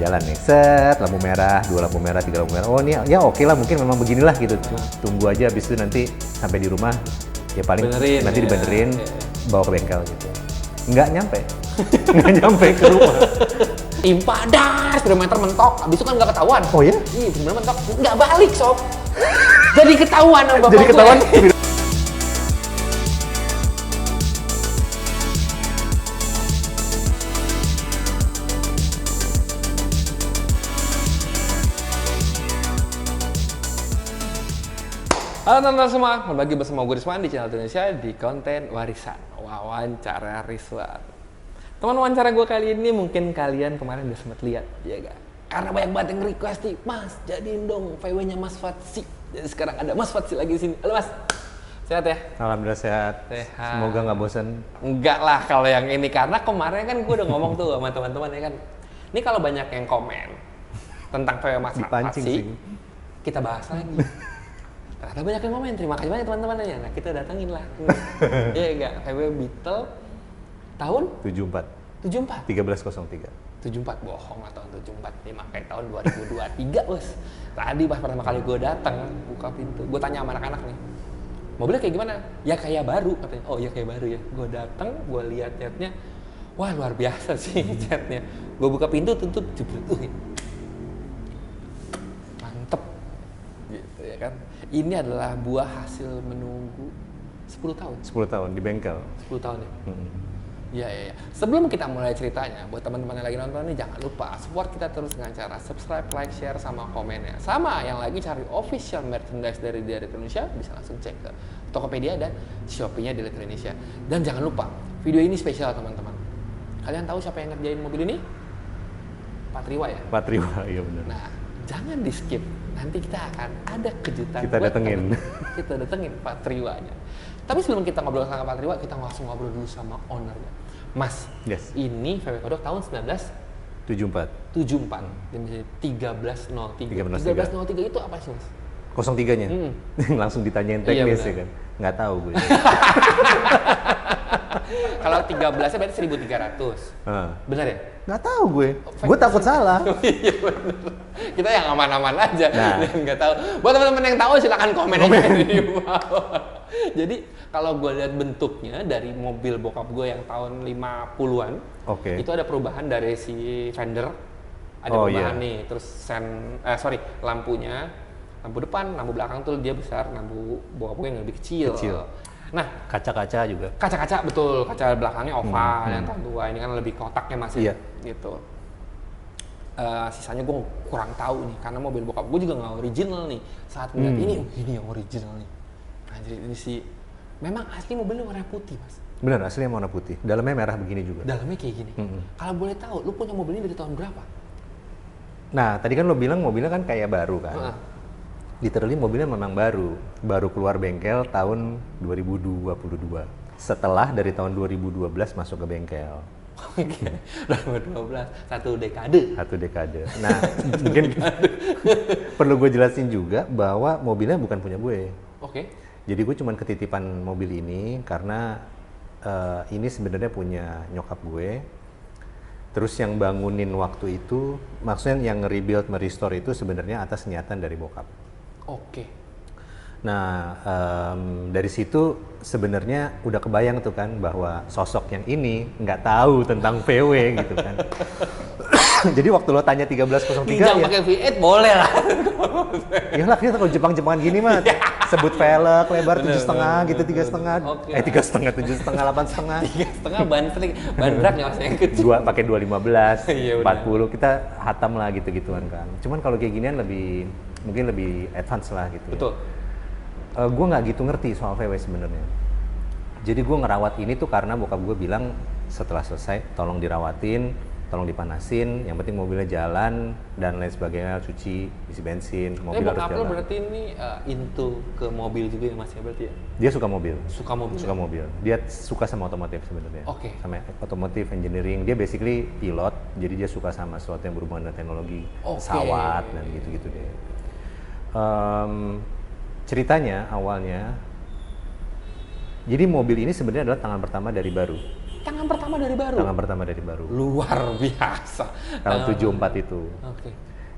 jalan nih, set, lampu merah, 2 lampu merah, 3 lampu merah. Oh ini ya oke lah, mungkin memang beginilah gitu. Tunggu aja, habis itu nanti sampai di rumah ya paling Benerin, nanti ya. dibenerin, bawa ke bengkel gitu. Nggak nyampe, nggak nyampe ke rumah. Timpa dar, speedometer mentok, abis itu kan nggak ketahuan. Oh ya? Iya, speedometer mentok, nggak balik sob. Jadi ketahuan sama bapak Jadi ketahuan. gue. Halo teman-teman semua, berbagi bersama gue Rizwan di channel Indonesia di konten warisan wawancara Rizwan. Teman wawancara gue kali ini mungkin kalian kemarin udah sempat lihat, ya gak? Karena banyak banget yang request nih, Mas jadiin dong VW-nya Mas Fatsi. Jadi sekarang ada Mas Fatsi lagi di sini. Halo Mas, sehat ya? Alhamdulillah sehat. Semoga nggak bosan. Enggak lah kalau yang ini, karena kemarin kan gue udah ngomong tuh sama teman-teman ya kan. Ini kalau banyak yang komen tentang VW Mas Fatsi, kita bahas lagi. Ternyata banyak yang komen, terima kasih banyak teman-teman ya. Nah kita datengin lah. Iya enggak, VW Beetle tahun 74. 74. 1303. 74 bohong lah, tahun 74 nih, makanya tahun 2023 bos. Tadi pas pertama kali gue datang buka pintu, gue tanya sama anak-anak nih, mobilnya kayak gimana? Ya kayak baru katanya. Oh ya kayak baru ya. Gue datang, gue lihat catnya, wah luar biasa sih catnya. Gue buka pintu tutup jebret, mantep gitu ya kan. Ini adalah buah hasil menunggu 10 tahun. 10 tahun di bengkel. 10 tahun ya. Iya. Sebelum kita mulai ceritanya, buat teman-teman yang lagi nonton ini jangan lupa support kita terus dengan cara subscribe, like, share, sama komennya. Sama yang lagi cari official merchandise dari Indonesia bisa langsung cek ke Tokopedia dan Shopee-nya di Indonesia. Dan jangan lupa video ini spesial teman-teman. Kalian tahu siapa yang ngerjain mobil ini? Patriwa ya? Patriwa, iya benar. Nah, jangan di skip. Nanti kita akan ada kejutan. Kita datengin. Kita datengin Patriwanya. Tapi sebelum kita ngobrol sama Patriwa, kita langsung ngobrol dulu sama ownernya. Mas, Yes. ini VW Kodok tahun 74. 1974. Ini 1303. 1303. 1303 itu apa sih, Mas? 03-nya. Langsung ditanyain teknis ya kan. Nggak tahu gue. Kalau 13-nya berarti 1300. Benar ya? Nggak tahu gue. Gue takut salah. Iya benar. Kita yang aman-aman aja. Nah. Nggak tahu. Buat teman-teman yang tahu silakan komen aja di bawah. Jadi kalau gue lihat bentuknya dari mobil bokap gue yang tahun 50-an, itu ada perubahan dari si fender, ada perubahan nih, terus lampunya, lampu depan, lampu belakang tuh dia besar, lampu bokap gue yang lebih kecil. Nah, kaca-kaca juga. Kaca-kaca betul, kaca belakangnya oval, yang tahun tua ini kan lebih kotaknya masih gitu. Sisanya gue kurang tahu nih, karena mobil bokap gue juga nggak original nih. Saat melihat ini yang original nih. Anjir ini sih, memang asli mobilnya warna putih mas. Benar, aslinya warna putih. Dalamnya merah begini juga. Dalamnya kayak gini. Kalau boleh tahu, lu punya mobil ini dari tahun berapa? Nah, tadi kan lo bilang mobilnya kan kayak baru kan. Literally mobilnya memang baru keluar bengkel tahun 2022. Setelah dari tahun 2012 masuk ke bengkel. Oke, 2012, satu dekade. Nah, mungkin perlu gue jelasin juga bahwa mobilnya bukan punya gue. Oke. Jadi gue cuman ketitipan mobil ini karena ini sebenarnya punya nyokap gue. Terus yang bangunin waktu itu, maksudnya yang nge-rebuild, merestore itu sebenarnya atas niatan dari bokap. Oke. Nah, dari situ sebenarnya udah kebayang tuh kan bahwa sosok yang ini nggak tahu tentang VW gitu kan. Jadi waktu lo tanya 1303 Pinjam pakai V8 boleh lah. Iyalah kita kalau Jepang-Jepang gini mah sebut velg lebar 7,5 gitu 3,5. 3,5 7,5 8,5. 3,5 ban brak ya yang kecil. Pakai 215, 40 kita hatam lah gitu-gituan kan. Cuman kalau kayak ginian mungkin lebih advance lah gitu. Betul. Gue nggak gitu ngerti soal VW sebenarnya. Jadi gue ngerawat ini tuh karena bokap gue bilang setelah selesai tolong dirawatin, tolong dipanasin, yang penting mobilnya jalan dan lain sebagainya, cuci, isi bensin, mobil harus jalan. Bokap lo berarti ini into ke mobil juga ya mas ya berarti ya? Dia suka mobil. Suka mobil. Dia suka sama otomotif sebenarnya. Oke. Sama otomotif engineering. Dia basically pilot, jadi dia suka sama sesuatu yang berhubungan dengan teknologi, pesawat dan gitu-gitu deh. Ceritanya awalnya Jadi mobil ini sebenarnya adalah tangan pertama dari baru. Tangan pertama dari baru? Tangan pertama dari baru. Luar biasa. Tahun 74 itu. Oke.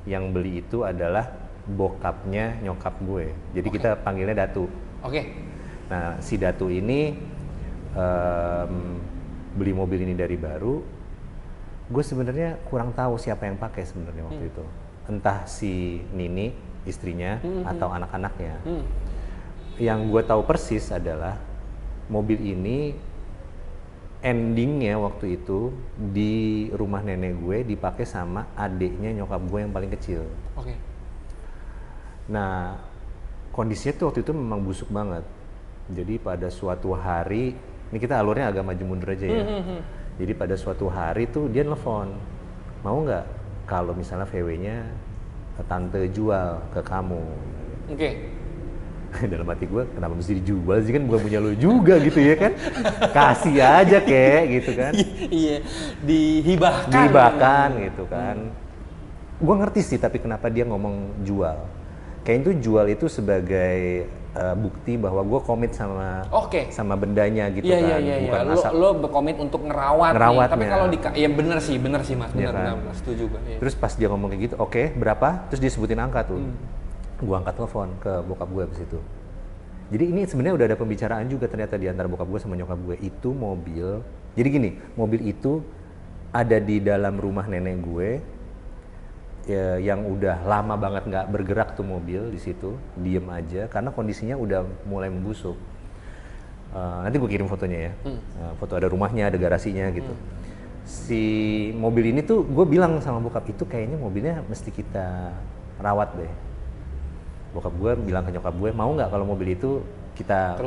Yang beli itu adalah bokapnya nyokap gue. Jadi kita panggilnya Datu. Oke. Nah, si Datu ini beli mobil ini dari baru. Gue sebenarnya kurang tahu siapa yang pakai sebenarnya waktu itu. Entah si Nini, istrinya, atau anak-anaknya. Yang gue tahu persis adalah mobil ini endingnya waktu itu di rumah nenek gue dipakai sama adiknya nyokap gue yang paling kecil. Oke. Nah, kondisinya tuh waktu itu memang busuk banget. Jadi pada suatu hari, ini kita alurnya agak maju mundur aja ya. Jadi pada suatu hari tuh dia nelfon, mau nggak kalau misalnya VW-nya tante jual ke kamu? Oke. Dalam hati gue, kenapa mesti dijual sih, kan bukan punya lo juga gitu ya kan? Kasih aja kek gitu kan? Iya, dihibahkan. Dihibahkan gitu kan. Gue ngerti sih, tapi kenapa dia ngomong jual? Kayak itu jual itu sebagai bukti bahwa gue komit sama bendanya gitu kan. Bukan asal lo berkomit untuk ngerawatnya. Tapi kalau ya bener sih mas, bener, kan? bener, setuju gue. Iya. Terus pas dia ngomong kayak gitu, oke, berapa? Terus dia sebutin angka tuh. Gue angkat telepon ke bokap gue abis itu. Jadi ini sebenarnya udah ada pembicaraan juga ternyata di antara bokap gue sama nyokap gue. Itu mobil, jadi gini, mobil itu ada di dalam rumah nenek gue ya, yang udah lama banget nggak bergerak tuh mobil di situ, diem aja karena kondisinya udah mulai membusuk. Nanti gue kirim fotonya ya, foto ada rumahnya, ada garasinya gitu. Si mobil ini tuh gue bilang sama bokap, itu kayaknya mobilnya mesti kita rawat deh. Bokap gue bilang ke nyokap gue, mau nggak kalau mobil itu kita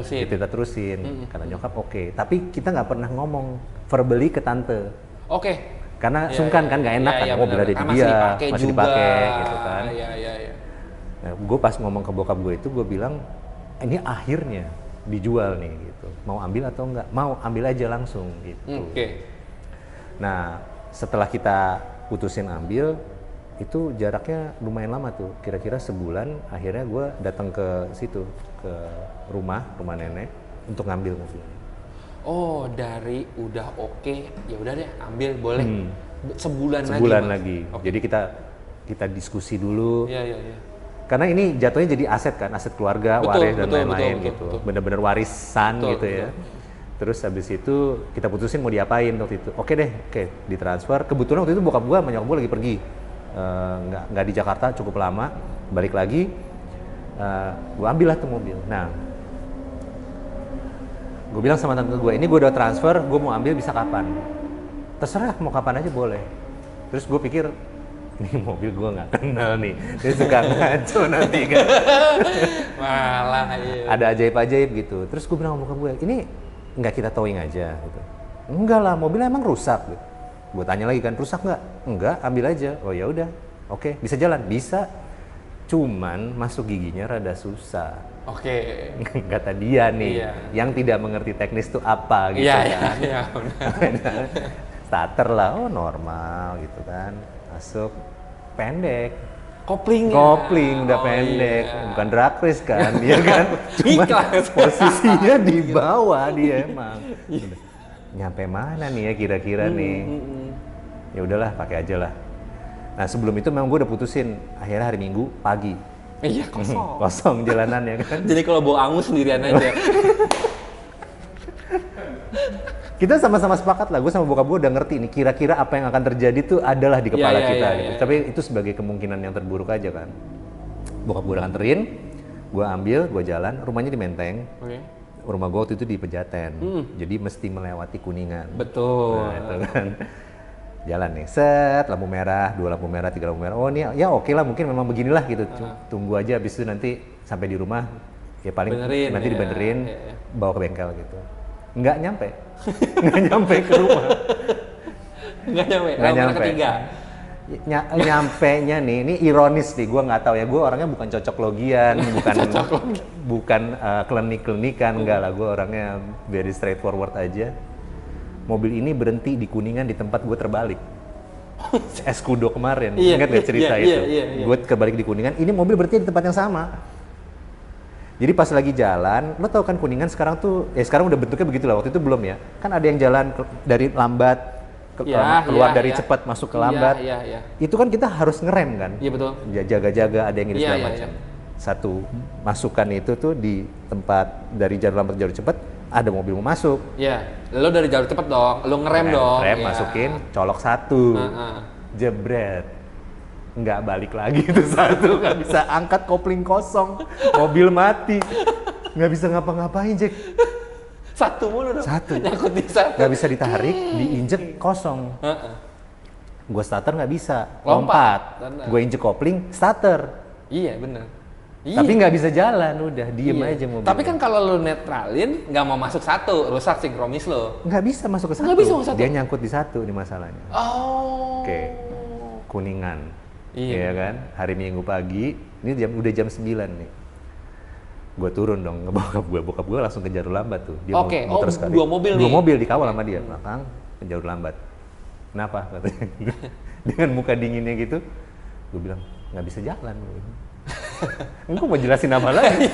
terusin. Kata nyokap oke. Tapi kita nggak pernah ngomong verbally ke tante. Oke. Karena sungkan kan, nggak enak kan, mobil ada di dia, masih dipakai gitu kan. Nah, gue pas ngomong ke bokap gue itu, gue bilang ini akhirnya dijual nih gitu. Mau ambil atau enggak? Mau, ambil aja langsung gitu. Nah, setelah kita putusin ambil, itu jaraknya lumayan lama tuh, kira-kira sebulan. Akhirnya gue datang ke situ, ke rumah nenek untuk ngambil mobilnya. Oh, dari udah oke, ya udah deh ambil boleh. Sebulan lagi. Jadi kita diskusi dulu. Iya. Karena ini jatuhnya jadi aset kan, aset keluarga, waris dan lain-lain gitu. Bener-bener warisan gitu ya. Terus habis itu kita putusin mau diapain waktu itu. Oke, ditransfer. Kebetulan waktu itu bokap gue sama nyokap gue lagi pergi. Nggak di Jakarta cukup lama, balik lagi, gue ambil lah tuh mobil. Nah, gue bilang sama tante gue, ini gue udah transfer, gue mau ambil bisa kapan? Terserah, mau kapan aja boleh. Terus gue pikir, ini mobil gue nggak kenal nih, dia suka ngaco nanti kan. Malah iya. Ada ajaib-ajaib gitu. Terus gue bilang sama bokap gue, ini nggak kita towing aja gitu. Enggak lah, mobilnya emang rusak gitu. Gue tanya lagi kan, rusak nggak? Enggak, ambil aja. Oh ya udah, oke, bisa jalan, bisa. Cuman masuk giginya rada susah. Oke. Kata dia nih, yang tidak mengerti teknis itu apa gitu kan? Iya. Starter lah, oh normal gitu kan, masuk pendek. Kopling udah pendek, bukan drag race kan, dia kan? Cuma posisinya di bawah dia emang. Nyampe mana nih ya kira-kira nih? Ya udahlah, pakai aja lah. Nah sebelum itu memang gue udah putusin, akhirnya hari Minggu pagi. Iya, kosong jalanannya kan. Jadi kalau bawa angus sendirian aja. Kita sama-sama sepakat lah, gue sama bokap gue udah ngerti nih kira-kira apa yang akan terjadi tuh adalah di kepala kita gitu. Tapi itu sebagai kemungkinan yang terburuk aja kan. Bokap gue udah nganterin, gue ambil, gue jalan, rumahnya di Menteng. Rumah gue waktu itu di Pejaten, jadi mesti melewati Kuningan. Betul. Nah, itu kan. Jalan nih, set, lampu merah, 2 lampu merah, 3 lampu merah. Oh ini ya oke lah, mungkin memang beginilah gitu. Tunggu aja, habis itu nanti sampai di rumah, ya paling nanti dibenerin, bawa ke bengkel gitu. Nggak nyampe ke rumah. Nggak nyampe. Ketiga. Nyampenya nih, ini ironis nih, gue nggak tahu ya, gue orangnya bukan cocok logian, bukan klinik-klinikan, enggak lah, gue orangnya very straightforward aja. Mobil ini berhenti di Kuningan di tempat gue terbalik. Eskudo kemarin, ingat gak cerita itu? Gue terbalik di Kuningan, ini mobil berhenti di tempat yang sama. Jadi pas lagi jalan, lo tau kan Kuningan sekarang tuh, sekarang udah bentuknya begitu lah, waktu itu belum ya. Kan ada yang jalan dari lambat, keluar dari cepat masuk ke lambat. Itu kan kita harus ngerem kan? Iya betul. Jaga-jaga, ada yang ini segala macam. Satu masukan itu tuh di tempat dari jalur lambat ke jalur cepat, ada mobil mau masuk. Iya, lo dari jalur cepat dong, lo ngerem dong. Ngerem, masukin, colok satu, jebret. Nggak balik lagi tuh satu, nggak bisa angkat kopling kosong, mobil mati, nggak bisa ngapa-ngapain Jack. Satu mulu dong. Satu. Nyangkut di satu. Nggak bisa ditarik, diinjek kosong. Gue starter nggak bisa, lompat. Gue injek kopling, starter. Iya bener. Tapi nggak bisa jalan, udah diem aja mobil. Tapi kan kalau lo netralin, nggak mau masuk satu, rusak sinkronis lo. Nggak bisa masuk ke satu. Nggak bisa masuk satu. Dia nyangkut di satu nih masalahnya. Oh. Oke. Kuningan. Iya kan, hari Minggu pagi, ini udah jam 9 nih. Gue turun dong ke bokap gue langsung ke jalur lambat tuh. Dia muter sekali. Dua mobil dikawal sama dia, belakang ke jalur lambat. Kenapa? Katanya. Dengan muka dinginnya gitu, gue bilang nggak bisa jalan. Enggak mau jelasin apa lagi?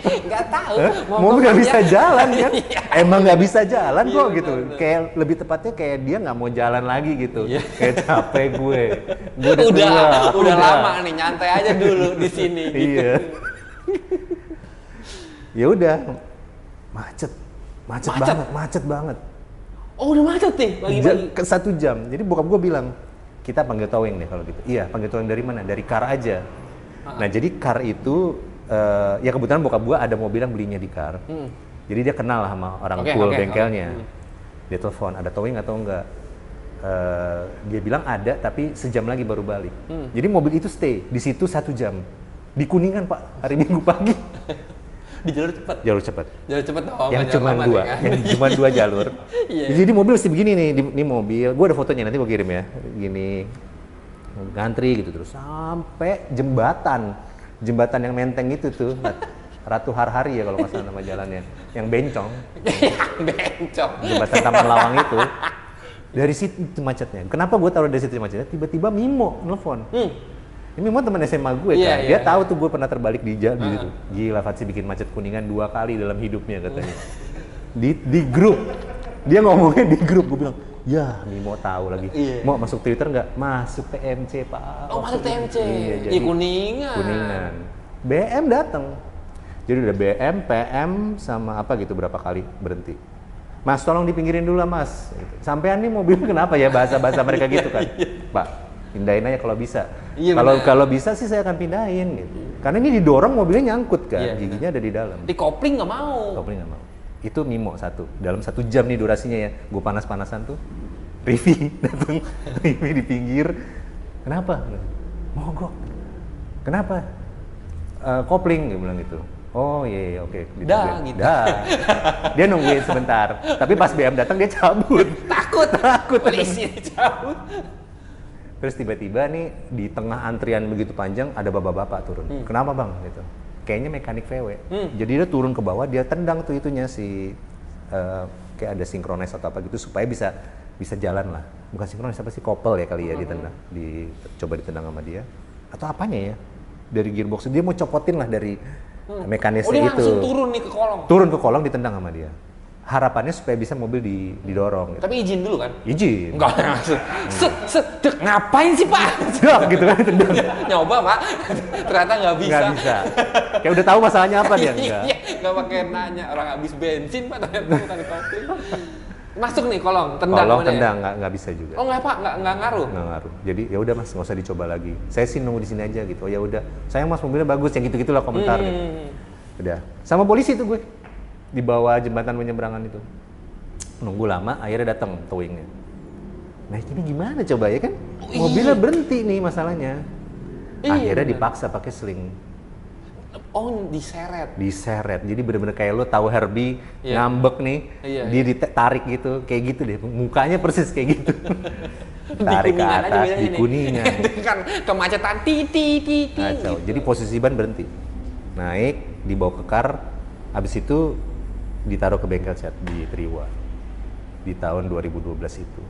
Nggak tahu. Mau nggak bisa jalan kan? Emang nggak bisa jalan kok gitu. Kayak lebih tepatnya kayak dia nggak mau jalan lagi gitu. Kayak capek gue. Udah lama nih, nyantai aja dulu di sini. Iya. Ya udah, macet banget. Oh udah macet nih pagi-pagi. Ke 1 jam. Jadi bokap gue bilang, kita panggil towing deh kalau gitu. Iya, panggil towing dari mana? Dari Car aja. Nah jadi Car itu, ya kebetulan bokap gue ada mobil yang belinya di Car. Jadi dia kenal lah sama orang pool bengkelnya. Dia telepon, ada towing atau enggak? Dia bilang ada, tapi sejam lagi baru balik. Jadi mobil itu stay di situ 1 jam. Di Kuningan Pak, hari Minggu pagi. Di jalur cepat? Jalur cepat. Jalur cepat dong. Yang cuma 2, yang cuma 2 jalur. Jadi mobil mesti begini nih, ini mobil. Gue ada fotonya, nanti gue kirim ya. Gini. Ngantri gitu terus sampai jembatan yang menteng itu tuh Ratu Harhari ya kalau nggak salah nama jalannya, yang bencong. Jembatan Taman Lawang itu. Dari situ macetnya. Kenapa gue tahu dari situ macetnya? Tiba-tiba Mimo nelfon. Ini Mimo teman SMA gue kan. Dia tahu tuh gue pernah terbalik di jalan gitu. Gila Fatsi bikin macet Kuningan 2 kali dalam hidupnya katanya. Di grup. Dia ngomongnya di grup, gue bilang, ya Mimo tahu lagi. Mau masuk Twitter nggak? Masuk TMC Pak. Oh masuk TMC. Iya, jadi Kuningan. BM datang. Jadi udah BM, PM sama apa gitu berapa kali berhenti. Mas tolong dipinggirin dulu lah Mas. Sampean nih mobil kenapa ya bahasa mereka gitu kan. Pak, pindahin aja kalau bisa. Kalau bisa sih saya akan pindahin gitu. Karena ini didorong mobilnya nyangkut kan, giginya ada di dalam. Di kopling nggak mau. Itu Mimo 1. Dalam 1 jam nih durasinya ya. Gue panas-panasan tuh. Rivi datang. Rivi di pinggir. Kenapa? Mogok. Kenapa? Kopling dia bilang gitu. Oh iya oke. Dah gitu. Dia nungguin sebentar. Tapi pas BM datang dia cabut. Takut. Polisi cabut. Terus tiba-tiba nih di tengah antrian begitu panjang ada bapak-bapak turun. Kenapa bang? Gitu. Kayaknya mekanik VW. Jadi dia turun ke bawah, dia tendang tuh itunya kayak ada sinkronis atau apa gitu supaya bisa jalan lah. Bukan sinkronis apa sih, kopel ya kali ya ditendang. Coba ditendang sama dia. Atau apanya ya? Dari gearbox dia mau copotin lah dari mekanisme itu. Langsung turun nih ke kolong. Turun ke kolong ditendang sama dia. Harapannya supaya bisa mobil didorong. Gitu. Tapi izin dulu kan? Izin. Enggak langsung. Ngapain sih Pak? Gitu kan ditendang. Nyoba Pak. Ternyata nggak bisa. Nggak bisa. Kayak udah tahu masalahnya apa dia enggak. Nggak pakai nanya, orang habis bensin Pak, ternyata bukan kopling. Masuk nih kolong, tendang. Kolong tendang, nggak bisa juga. Oh nggak Pak, nggak ngaruh. Nggak ngaruh. Jadi ya udah Mas, nggak usah dicoba lagi. Saya sih nunggu di sini aja gitu. Oh ya udah. Sayang Mas mobilnya bagus, yang gitu-gitulah komentar. Gitu. Udah. Sama polisi tuh gue di bawah jembatan penyeberangan itu. Nunggu lama, akhirnya datang towingnya. Nah ini gimana coba ya kan? Mobilnya berhenti nih masalahnya. Akhirnya dipaksa pakai sling. Oh diseret. Jadi bener-bener kayak lo tahu Herbie ngambek nih, dia ditarik gitu, kayak gitu deh. Mukanya persis kayak gitu. Tarik ke atas di Kuningan. Kan kemacetan titi. Kacau. Jadi posisi ban berhenti. Naik, dibawa ke Car, habis itu ditaruh ke bengkel cat di Triwa. Di tahun 2012 itu.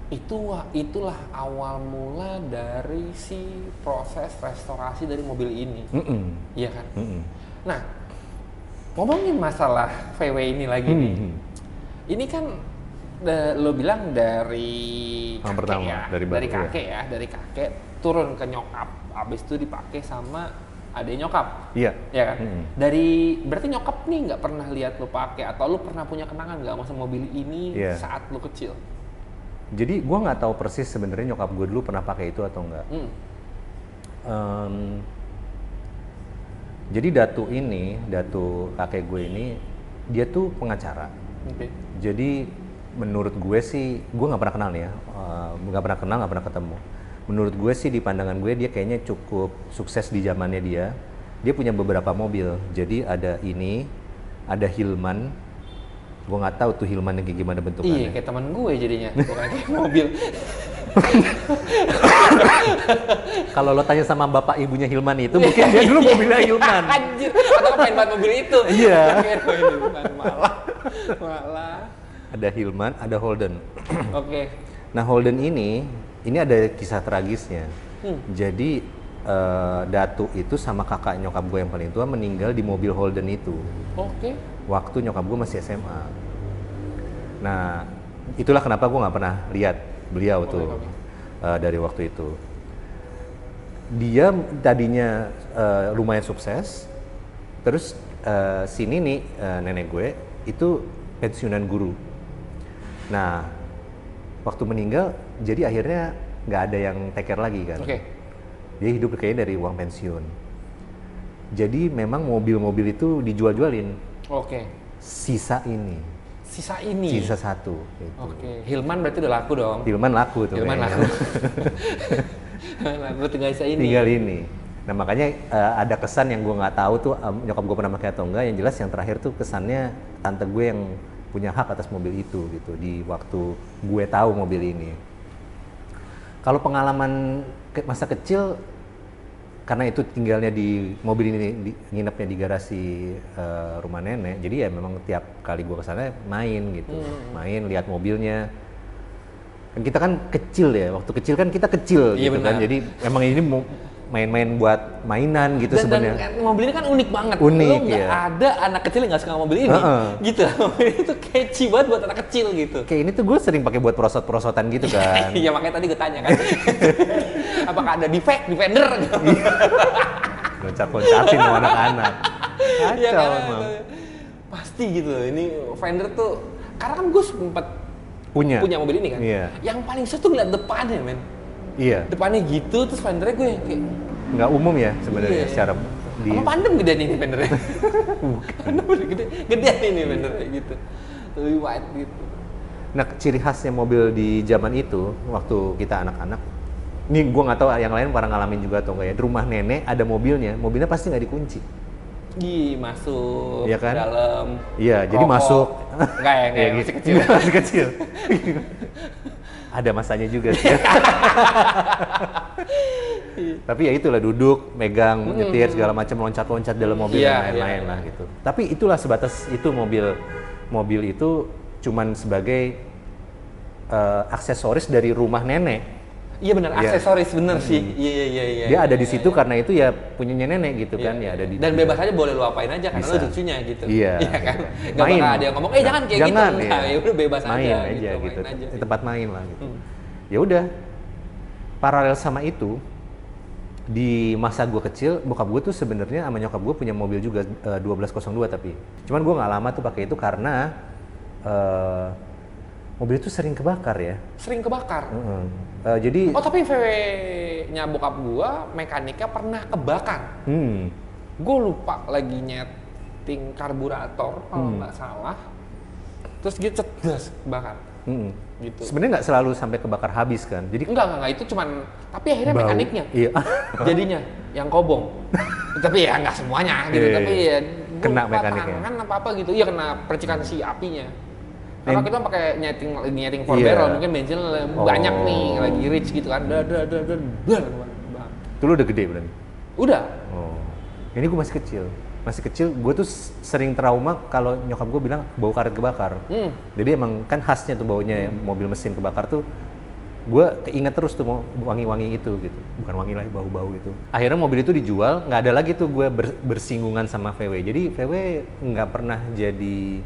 Itulah awal mula dari si proses restorasi dari mobil ini. Iya kan? Nah, Ngomongin masalah VW ini lagi nih. Ini kan lo bilang dari Yang kakek pertama, ya, dari kakek ya, dari kakek turun ke nyokap, abis itu dipakai sama adik nyokap. Iya. Ya kan? Dari berarti nyokap nih nggak pernah lihat lo pakai atau lo pernah punya kenangan nggak sama mobil ini saat lo kecil? Jadi gue nggak tahu persis sebenarnya nyokap gue dulu pernah pakai itu atau enggak. Jadi datu kakek gue ini, dia tuh pengacara. Okay. Jadi menurut gue sih, gue nggak pernah kenal nih ya, nggak pernah kenal, nggak pernah ketemu. Menurut gue sih di pandangan gue dia kayaknya cukup sukses di zamannya dia. Dia punya beberapa mobil. Jadi ada Hillman. Gue nggak tahu tuh Hillman yang kayak gimana bentukannya. Iya, kayak teman gue jadinya, bukan kayak mobil. Kalau lo tanya sama bapak ibunya Hillman itu, mungkin dia dulu mobilnya Hillman. Anjir, atau main banget mobil itu. Iya. Malah. Ada Hillman, ada Holden. Oke. Nah Holden ini ada kisah tragisnya. Jadi Datu itu sama kakak nyokap gue yang paling tua meninggal di mobil Holden itu. Oke. Waktu nyokap gue masih SMA. Nah itulah kenapa gue nggak pernah lihat beliau tuh dari waktu itu. Dia tadinya lumayan sukses, terus sini nih nenek gue itu pensiunan guru. Nah waktu meninggal, jadi akhirnya nggak ada yang take care lagi kan. Oke. Dia hidup kayaknya dari uang pensiun. Jadi memang mobil-mobil itu dijual-jualin. Oke. Sisa ini. Sisa satu. Gitu. Oke. Hillman berarti udah laku dong. Hillman laku tuh. Hillman laku. Laku tinggal sisa ini. Tinggal ini. Nah makanya ada kesan yang gue nggak tahu tuh nyokap gue pernah pakai atau enggak. Yang jelas yang terakhir tuh kesannya tante gue yang punya hak atas mobil itu gitu di waktu gue tahu mobil ini. Kalau pengalaman masa kecil, karena itu tinggalnya di mobil ini, nginepnya di garasi rumah nenek, jadi ya memang tiap kali gue kesana main gitu, main lihat mobilnya. Dan kita kan kecil ya, waktu kecil kan kita kecil gitu kan, jadi memang ini main-main buat mainan gitu sebenarnya. Dan mobil ini kan unik banget. Unik, lo nggak ada anak kecil yang nggak suka mobil ini, gitu. Mobil itu catchy banget buat anak kecil gitu. Kayak ini tuh gue sering pakai buat prosot-prosotan gitu kan. Iya makanya tadi gue tanya kan, apakah ada defender? Loncat-loncatin sama anak-anak. Iya Kacau kan, emang. pasti gitu. Ini Fender tuh, karena kan gue sempet punya mobil ini kan. Iya. Yang paling susah tuh ngeliat depannya men. Iya. Depannya gitu, terus Fendernya gue kayak nggak umum ya sebenarnya secara di. Apa pandem gedean ini Fendernya? Bukan. Gedean ini Fendernya gitu. Lebih wide gitu. Nah ciri khasnya mobil di zaman itu waktu kita anak-anak, ini gue nggak tahu yang lain pernah ngalamin juga atau nggak ya. Di rumah nenek ada mobilnya pasti nggak dikunci. Masuk iya kan? dalam. Iya, jadi masuk. Enggak ya, masih kecil. Masih kecil. Ada masanya juga sih. Tapi ya itulah duduk, megang, nyetir segala macam, loncat-loncat dalam mobil dan lain-lain lah gitu. Tapi itulah sebatas itu mobil itu cuman sebagai aksesoris dari rumah nenek. Iya benar, aksesoris bener sih. Iya. Dia ada di situ karena itu ya punyanya nenek gitu kan, ya ada di. Dan bebas aja boleh lu apain aja karena lu cucunya gitu. Iya kan. Gak bakal ada yang ngomong, jangan kayak gitu. Nah, ya udah bebas main aja gitu. Di tempat main lah gitu. Ya udah. Paralel sama itu, di masa gue kecil, bokap gue tuh sebenarnya sama nyokap gue punya mobil juga 1202 tapi. Cuman gue nggak lama tuh pakai itu karena mobil itu sering kebakar ya. Sering kebakar? Jadi. Oh tapi VW-nya bokap gua mekaniknya pernah kebakar. Gue lupa lagi nyeting karburator kalau nggak salah. Terus gitu cedas kebakar. Gitu. Sebenarnya nggak selalu sampai kebakar habis kan? Jadi enggak itu cuman. Tapi akhirnya bau. mekaniknya. Iya. Jadinya yang kobong. Tapi ya nggak semuanya gitu. Tapi ya kena mekaniknya. Kan apa gitu? Iya kena percikan si apinya. Karena kita pakai nyeting 4 barrel, mungkin bensin banyak nih, lagi rich gitu kan. Itu lu udah gede berarti? Udah. Oh. Ini gue masih kecil, gue tuh sering trauma kalau nyokap gue bilang bau karet kebakar. Jadi emang kan khasnya tuh baunya mobil mesin kebakar tuh gue keinget terus tuh mau wangi-wangi itu gitu, bukan wangi lah, bau-bau itu. Akhirnya mobil itu dijual, nggak ada lagi tuh gue bersinggungan sama VW. Jadi VW nggak pernah jadi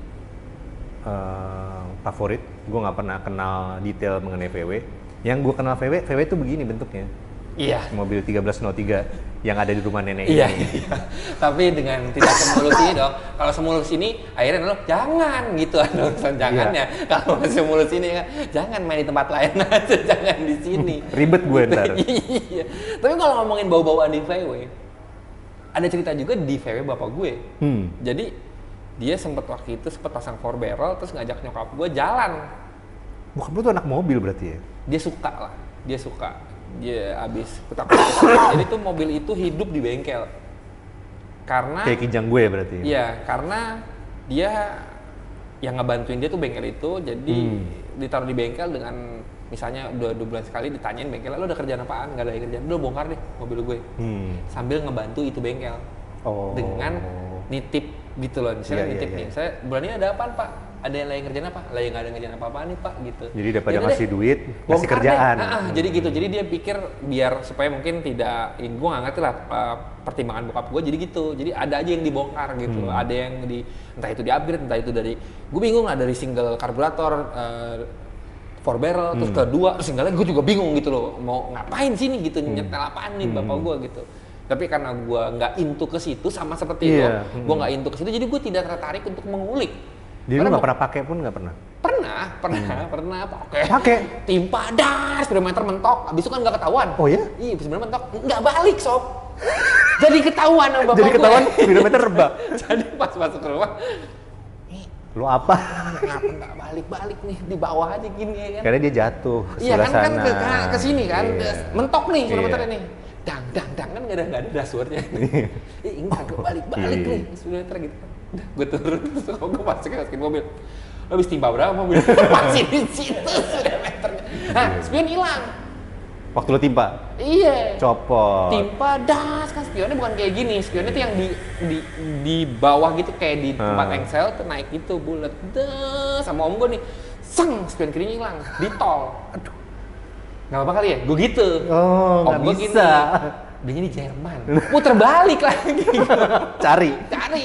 favorit. Gue nggak pernah kenal detail mengenai VW. Yang gue kenal VW itu begini bentuknya. Iya. Mobil 1303 yang ada di rumah nenek Iya, ini. iya. Tapi dengan tidak semulus ini dong. Kalau semulus ini, akhirnya lo jangan gitu ada urusan jangannya. Kalau semulus ini kan, jangan main di tempat lain aja, jangan di sini. Ribet gue ntar. Iya. Tapi kalau ngomongin bau-bauan di VW, ada cerita juga di VW bapak gue. Jadi dia waktu itu sempat pasang 4 barrel, terus ngajak nyokap gue jalan. Bokap lu tuh anak mobil berarti ya? Dia suka. Dia abis kutak-kutak. Jadi tuh mobil itu hidup di bengkel. Karena kayak kijang gue berarti. Iya, karena dia yang ngebantuin dia tuh bengkel itu, jadi ditaruh di bengkel dengan misalnya 2 bulan sekali ditanyain bengkel, lo udah kerjaan apaan? Nggak ada kerjaan, udah bongkar deh mobil gue. Sambil ngebantu itu bengkel. Dengan nitip gitu loh, misalnya nitip nih, saya bulan ini ada apaan pak? Ada yang lagi kerjaan apa? Lagi nggak ada kerjaan apa-apaan nih pak gitu. Jadi daripada ngasih duit, ngasih kerjaan. Jadi gitu, jadi dia pikir biar supaya mungkin tidak, gue nggak ngerti lah pertimbangan bokap gue, jadi gitu. Jadi ada aja yang dibongkar gitu, ada yang entah itu di upgrade, entah itu dari, gue bingung lah dari single karburator, 4 barrel, terus kedua, terus singlenya gue juga bingung gitu loh, mau ngapain sih nih gitu, nyetel apaan nih bapak gue gitu. Tapi karena gue nggak into ke situ, sama seperti itu, gue nggak into ke situ, jadi gue tidak tertarik untuk mengulik. Jadi lu nggak pernah pakai pun nggak pernah? Pernah pakai. Timpa das, speedometer mentok, abis itu kan nggak ketahuan. Oh ya? Iya, speedometer mentok, nggak balik sob. Jadi ketahuan sama bapak gue. Jadi ketahuan speedometer rebah. Jadi pas masuk ke rumah, lu apa? Kenapa nggak balik nih di bawah aja gini ya kan? Karena dia jatuh ke iya, sebelah sana. Iya kan ke sini kan, mentok nih speedometer ini. Dang kan nggak ada dashboardnya. Ingat balik nih speedometer gitu. Gue turun terus gue masukin mobil. Lo habis timpa berapa mobil? Masih di situ speedometernya. Nah, spion hilang. Waktu lo timpa? Iya. Copot. Timpa das kan, spionnya bukan kayak gini. Spionnya tuh yang di bawah gitu, kayak di tempat engsel tuh naik gitu bulat. Sama om gue nih, spion kirinya hilang di tol. Aduh. Nggak apa-apa kali ya? Gue gitu. Oh, nggak bisa. Dia di Jerman. Puter balik lagi. Cari.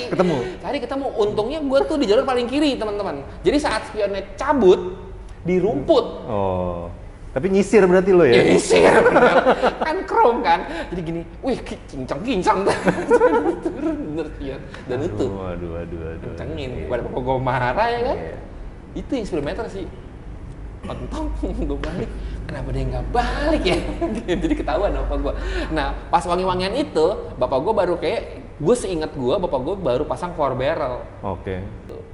Ketemu. Untungnya gue tuh di jalur paling kiri, teman-teman. Jadi saat spionnya cabut di rumput. Oh. Tapi nyisir berarti lo ya? Nyisir, kan chrome kan. Jadi gini, wih kincang. Bener spion. Dan itu. Aduh. Kencengin. Pada pokok gue marah ya kan. Itu yang speedometer sih. Ontong, gue balik. Kenapa dia nggak balik ya? Jadi ketahuan bapak gue. Nah, pas wangi-wangian itu, bapak gue baru gue seingat gue, bapak gue baru pasang 4 barrel. Oke.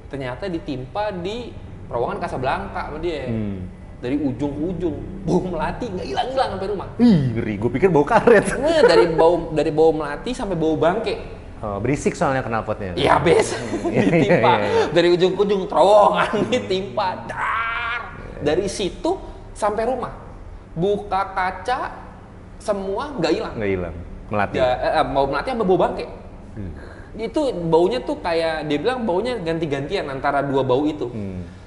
Ternyata ditimpa di terowongan Casablanca sama dia. Dari ujung ke ujung, bau melati nggak hilang sampai rumah. Ngeri, gue pikir bau karet. Nah, dari bau melati sampai bau bangke. Berisik soalnya knalpotnya. Iya, ditimpa. Dari ujung ke ujung terowongan ditimpa. Dari situ sampai rumah, buka kaca, semua nggak hilang. Melati. Bau melati sama bau bangke. Itu baunya tuh kayak, dia bilang baunya ganti-gantian antara 2 bau itu.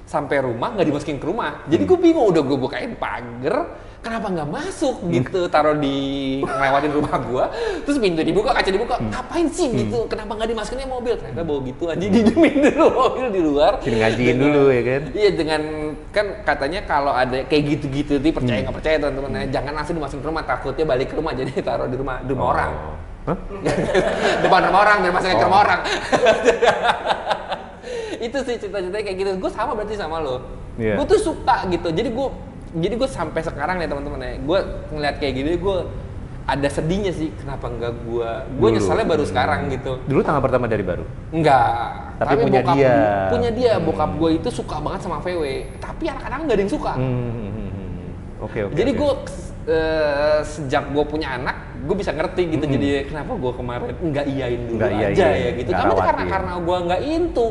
Sampai rumah nggak dimasukin ke rumah. Jadi gue bingung, udah gue bukain pagar, kenapa nggak masuk gitu, taruh di ngelewatin rumah gue, terus pintu dibuka, kaca dibuka, ngapain sih gitu, kenapa nggak dimasukinnya mobil, ternyata bau gitu aja, dijamin dulu mobil di luar. Jadi ngajiin dulu ya kan? Iya, dengan kan katanya kalau ada kayak gitu-gitu tuh percaya nggak percaya teman-teman, jangan langsung dimasukin ke rumah, takutnya balik ke rumah, jadi taruh di rumah orang. Hah? Depan rumah orang, biar masukin ke rumah orang. Itu sih cerita-ceritanya kayak gitu. Gue sama berarti sama lo. Gue tuh suka gitu. Jadi gue sampai sekarang nih teman-teman ya. Gue ngeliat kayak gini, gue ada sedihnya sih. Kenapa enggak gue nyesalnya baru sekarang gitu. Dulu tanggal pertama dari baru? Enggak. Tapi punya dia. Punya dia. Bokap gue itu suka banget sama VW. Tapi anak-anak nggak ada yang suka. Oke. Jadi gue sejak gue punya anak, gue bisa ngerti gitu. Jadi kenapa gue kemarin nggak iyain dulu aja ya gitu. Tapi karena gue nggak into.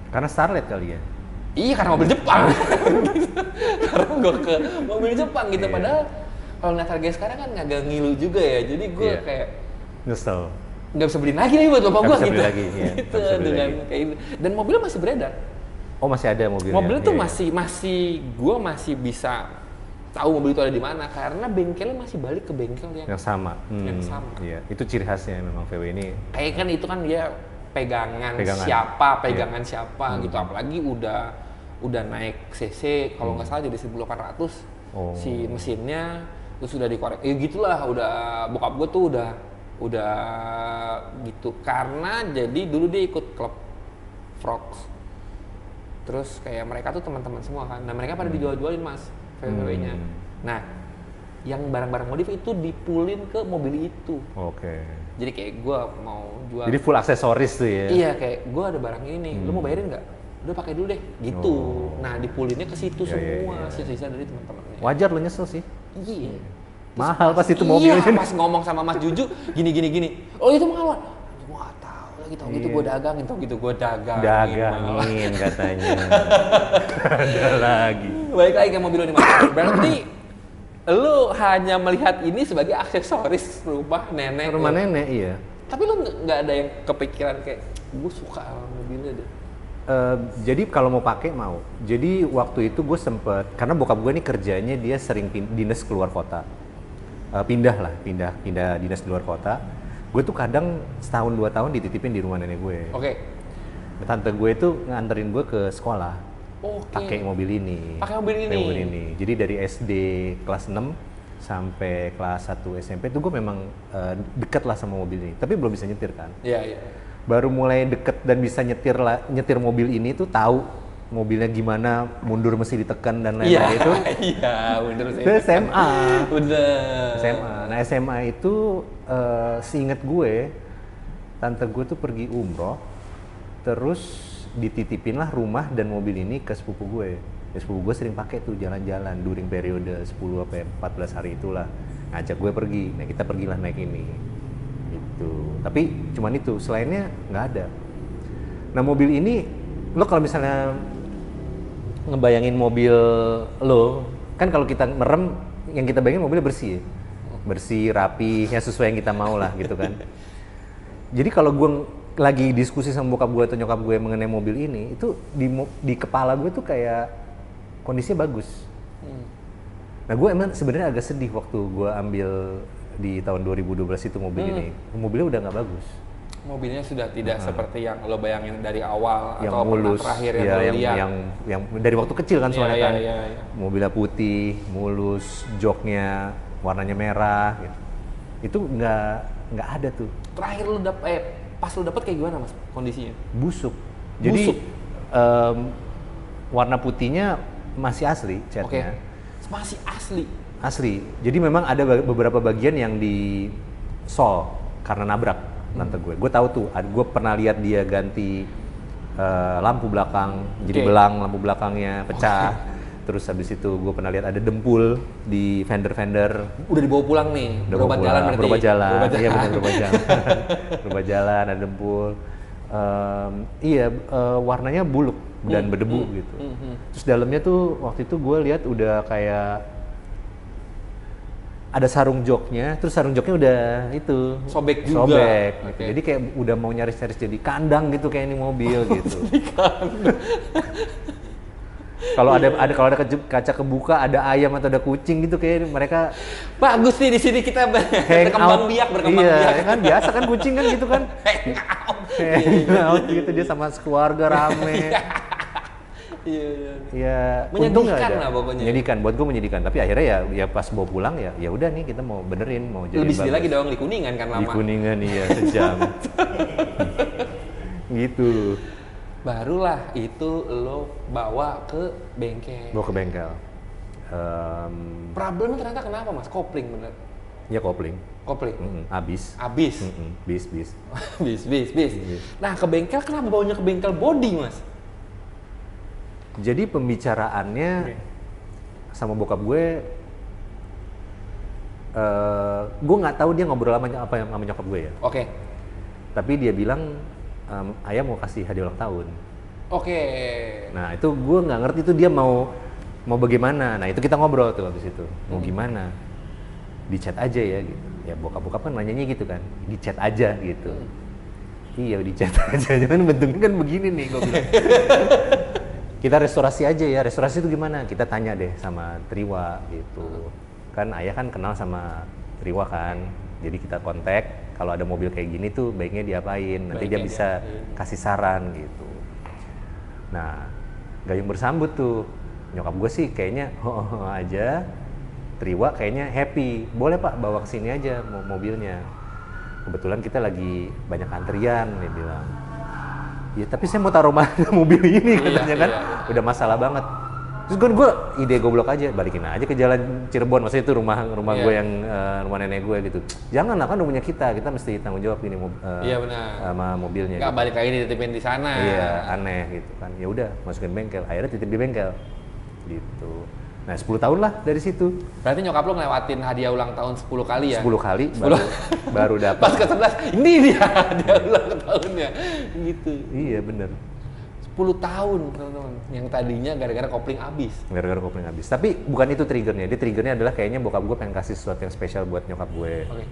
Karena Starlet kali ya? Iya, karena mobil Jepang. Karena gue ke mobil Jepang gitu. Padahal kalau ngeliat harganya sekarang kan agak ngilu juga ya. Jadi gue kayak nyesel. Nggak bisa beli lagi nih buat bapak gue gitu. Lagi, ya. Gitu dengan kayak itu. Dan mobilnya masih beredar. Oh, masih ada mobilnya? Mobilnya tuh masih gue masih bisa tahu mobil itu ada di mana karena bengkelnya masih balik ke bengkel Yang sama. Yang sama. Iya, itu ciri khasnya memang VW ini. Kayak kan itu kan dia pegangan. Iya. siapa gitu, apalagi udah naik cc kalau nggak salah jadi 1800 si mesinnya, terus sudah dikorek, gitulah, udah bokap gue tuh udah gitu karena jadi dulu dia ikut klub Frogs, terus kayak mereka tuh teman-teman semua kan, nah mereka pada dijual-jualin mas VW-nya. Nah yang barang-barang modif itu dipulin ke mobil itu. Jadi kayak gue mau jual. Jadi full aksesoris tuh ya? Iya, kayak gue ada barang ini nih, lu mau bayarin nggak? Udah pakai dulu deh, gitu. Nah dipulinnya ke situ semua, sisa-sisa dari teman-temannya. Wajar lo nyesel sih. Iya. Mahal pas itu mobilnya. Iya, pas ngomong sama Mas Juju, gini. Oh itu mahal, gue nggak tahu lagi, tau gitu gue dagangin, Dagangin katanya. Ada lagi. Balik lagi ke mobil lo nih Mas. Berarti lu hanya melihat ini sebagai aksesoris rumah nenek. Rumah nenek, iya. Tapi lu nggak ada yang kepikiran kayak, gue suka mobilnya deh. Jadi kalau mau pakai mau. Jadi waktu itu gue sempet, karena bokap gue nih kerjanya dia sering dinas keluar kota. Pindah dinas di luar kota. Gue tuh kadang setahun 2 tahun dititipin di rumah nenek gue. Tante gue itu nganterin gue ke sekolah. Pakai mobil ini. Jadi dari SD kelas 6 sampai kelas 1 SMP tuh gue memang deket lah sama mobil ini. Tapi belum bisa nyetir kan. Iya. Baru mulai deket dan bisa nyetir mobil ini tuh tahu mobilnya gimana, mundur mesti ditekan dan lain-lain itu. Iya, mundur mesti. Itu SMA. Bener. SMA. Nah SMA itu seinget gue, tante gue tuh pergi umroh, terus dititipin lah rumah dan mobil ini ke sepupu gue. Ya, sepupu gue sering pakai tuh jalan-jalan during periode 10 sampai 14 hari itulah. Ngajak gue pergi. Nah kita pergilah naik ini. Gitu. Tapi cuman itu, selainnya nggak ada. Nah mobil ini, lo kalau misalnya ngebayangin mobil lo, kan kalau kita merem, yang kita bayangin mobilnya bersih ya? Bersih, rapi, ya sesuai yang kita mau lah gitu kan. Jadi kalau gue lagi diskusi sama bokap gue atau nyokap gue mengenai mobil ini, itu di kepala gue tuh kayak kondisinya bagus. Nah gue emang sebenarnya agak sedih waktu gue ambil di tahun 2012 itu mobil ini. Mobilnya udah nggak bagus. Mobilnya sudah tidak seperti yang lo bayangin dari awal yang atau mulus, terakhir ya, yang lo lihat. Yang dari waktu kecil kan soalnya kan. Iya. Mobilnya putih, mulus, joknya warnanya merah gitu. Itu nggak ada tuh. Terakhir lo pas lo dapet kayak gimana mas kondisinya? Busuk. Jadi warna putihnya masih asli catnya. Masih asli. Asli. Jadi memang ada beberapa bagian yang di sol karena nabrak tante gue. Gue tahu tuh. Gue pernah lihat dia ganti lampu belakang, jadi belang lampu belakangnya pecah. Terus habis itu gue pernah lihat ada dempul di fender. Udah dibawa pulang nih. Berobat jalan berarti. Berobat jalan. Iya benar berobat jalan. Berobat jalan ada dempul. Warnanya buluk dan berdebu gitu. Terus dalamnya tuh waktu itu gue lihat udah kayak ada sarung joknya, terus sarung joknya udah itu sobek juga. Gitu. Jadi kayak udah mau nyaris-nyaris jadi kandang gitu kayak ini mobil gitu. Kalau ada kaca kebuka, ada ayam atau ada kucing gitu kayak mereka bagus nih di sini kita berkembang biak. Iya, kan biasa kan kucing kan gitu kan. Hang out gitu dia sama sekeluarga rame. Iya. Menyedihkan lah pokoknya. Menyedihkan, buat gue menyedihkan. Tapi akhirnya ya pas bawa pulang ya udah nih kita mau benerin, mau jadi. Lebih sedih lagi dong di Kuningan kan lama. Di Kuningan iya sejam. Gitu. Barulah itu lo bawa ke bengkel. Bawa ke bengkel. Problemnya ternyata kenapa mas? Kopling bener? Ya kopling. Abis. Bis. Bis. Nah ke bengkel kenapa bawanya ke bengkel body mas? Jadi pembicaraannya sama bokap gue nggak tahu dia ngobrol sama nyokap gue ya. Tapi dia bilang ayah mau kasih hadiah ulang tahun. Nah itu gue nggak ngerti tuh dia mau bagaimana. Nah itu kita ngobrol tuh habis itu. Mau gimana? Di chat aja ya gitu. Ya bokap kan nanyanya gitu kan. Di chat aja gitu. Iya di chat aja. Cuman bentuknya kan begini nih gue bilang. kita restorasi aja ya. Restorasi itu gimana? Kita tanya deh sama Triwa gitu. Kan ayah kan kenal sama Triwa kan. Jadi kita kontak, kalau ada mobil kayak gini tuh baiknya diapain. Nanti dia bisa kasih saran gitu. Nah, gayung bersambut tuh. Nyokap gue sih kayaknya aja. Triwa kayaknya happy. Boleh Pak, bawa ke sini aja mobilnya. Kebetulan kita lagi banyak antrian, dia bilang. Ya tapi saya mau taruh mana mobil ini katanya kan. Udah masalah banget. Terus gue ide goblok aja, balikin aja ke jalan Cirebon. Maksudnya itu rumah gue yang rumah nenek gue gitu. Jangan lah, kan rumahnya kita mesti tanggung jawab ini sama mobilnya. Nggak gitu. Balik lagi dititipin di sana. Iya, aneh gitu kan. Ya udah, masukin bengkel. Akhirnya titip di bengkel. Gitu. Nah, 10 tahun lah dari situ. Berarti nyokap lo ngelewatin hadiah ulang tahun 10 kali ya? 10 kali baru dapat. Pas ke-11, ini dia hadiah ulang tahunnya. Gitu. Iya, bener. 10 tahun, teman-teman. Yang tadinya gara-gara kopling habis. Gara-gara kopling habis. Tapi bukan itu triggernya. Dia triggernya adalah kayaknya bokap gue pengen kasih sesuatu yang spesial buat nyokap gue. Oke.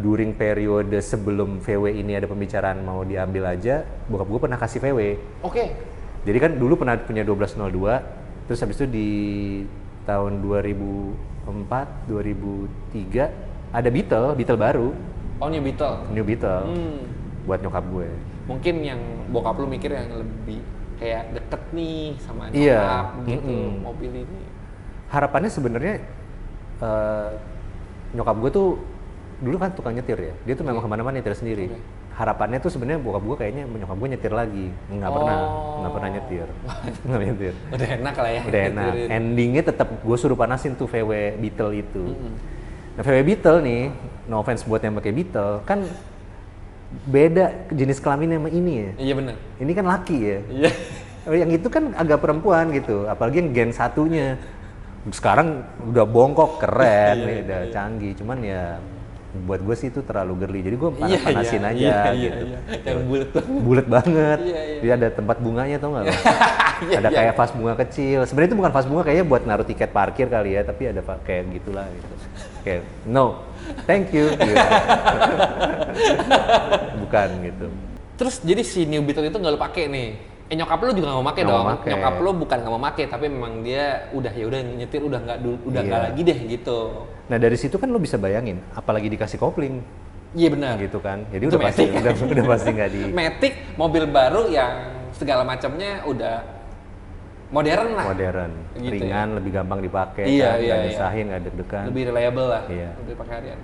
During periode sebelum VW ini ada pembicaraan mau diambil aja, bokap gue pernah kasih VW. Oke. Jadi kan dulu pernah punya 1202, terus habis itu di tahun 2004, 2003 ada Beetle baru. Oh, New Beetle. Buat nyokap gue. Mungkin yang bokap lu mikir yang lebih kayak deket nih sama nyokap gitu, mobil ini. Harapannya sebenarnya nyokap gue tuh dulu kan tukang nyetir ya. Dia tuh memang kemana-mana nyetir sendiri. Harapannya tuh sebenarnya bokap gue kayaknya nyokap gue nyetir lagi. Nggak pernah nyetir. Nggak nyetir. Udah enak lah ya. Udah enak. Endingnya tetap gue suruh panasin tuh VW Beetle itu. Nah, VW Beetle nih, no offense buat yang pakai Beetle, kan beda jenis kelaminnya sama ini ya. Iya benar. Ini kan laki ya. Iya. Yang itu kan agak perempuan gitu, apalagi yang gen satunya. Sekarang udah bongkok, keren nih, udah canggih. Cuman ya buat gue sih itu terlalu girly, jadi gue panasin aja gitu. Yang bulat banget. Jadi ada tempat bunganya, tau nggak? Ada kayak vas bunga kecil. Sebenarnya itu bukan vas bunga, kayaknya buat naruh tiket parkir kali ya, tapi ada kayak gitulah gitu. Kayak no, thank you. Gitu. Bukan gitu. Terus jadi si New Beetle itu nggak lo pakai nih? Nyokap lo juga nggak mau pakai dong. Nyokap lo bukan nggak mau pakai, tapi memang dia udah nyetir udah nggak lagi deh gitu. Nah dari situ kan lo bisa bayangin, apalagi dikasih kopling. Iya benar. Gitu kan. Jadi udah pasti nggak di. Matic, mobil baru yang segala macamnya udah modern lah. Modern, gitu, ringan, lebih gampang dipakai, nggak desahin, nggak deg-degan. Lebih reliable lah. Lebih pakai harian.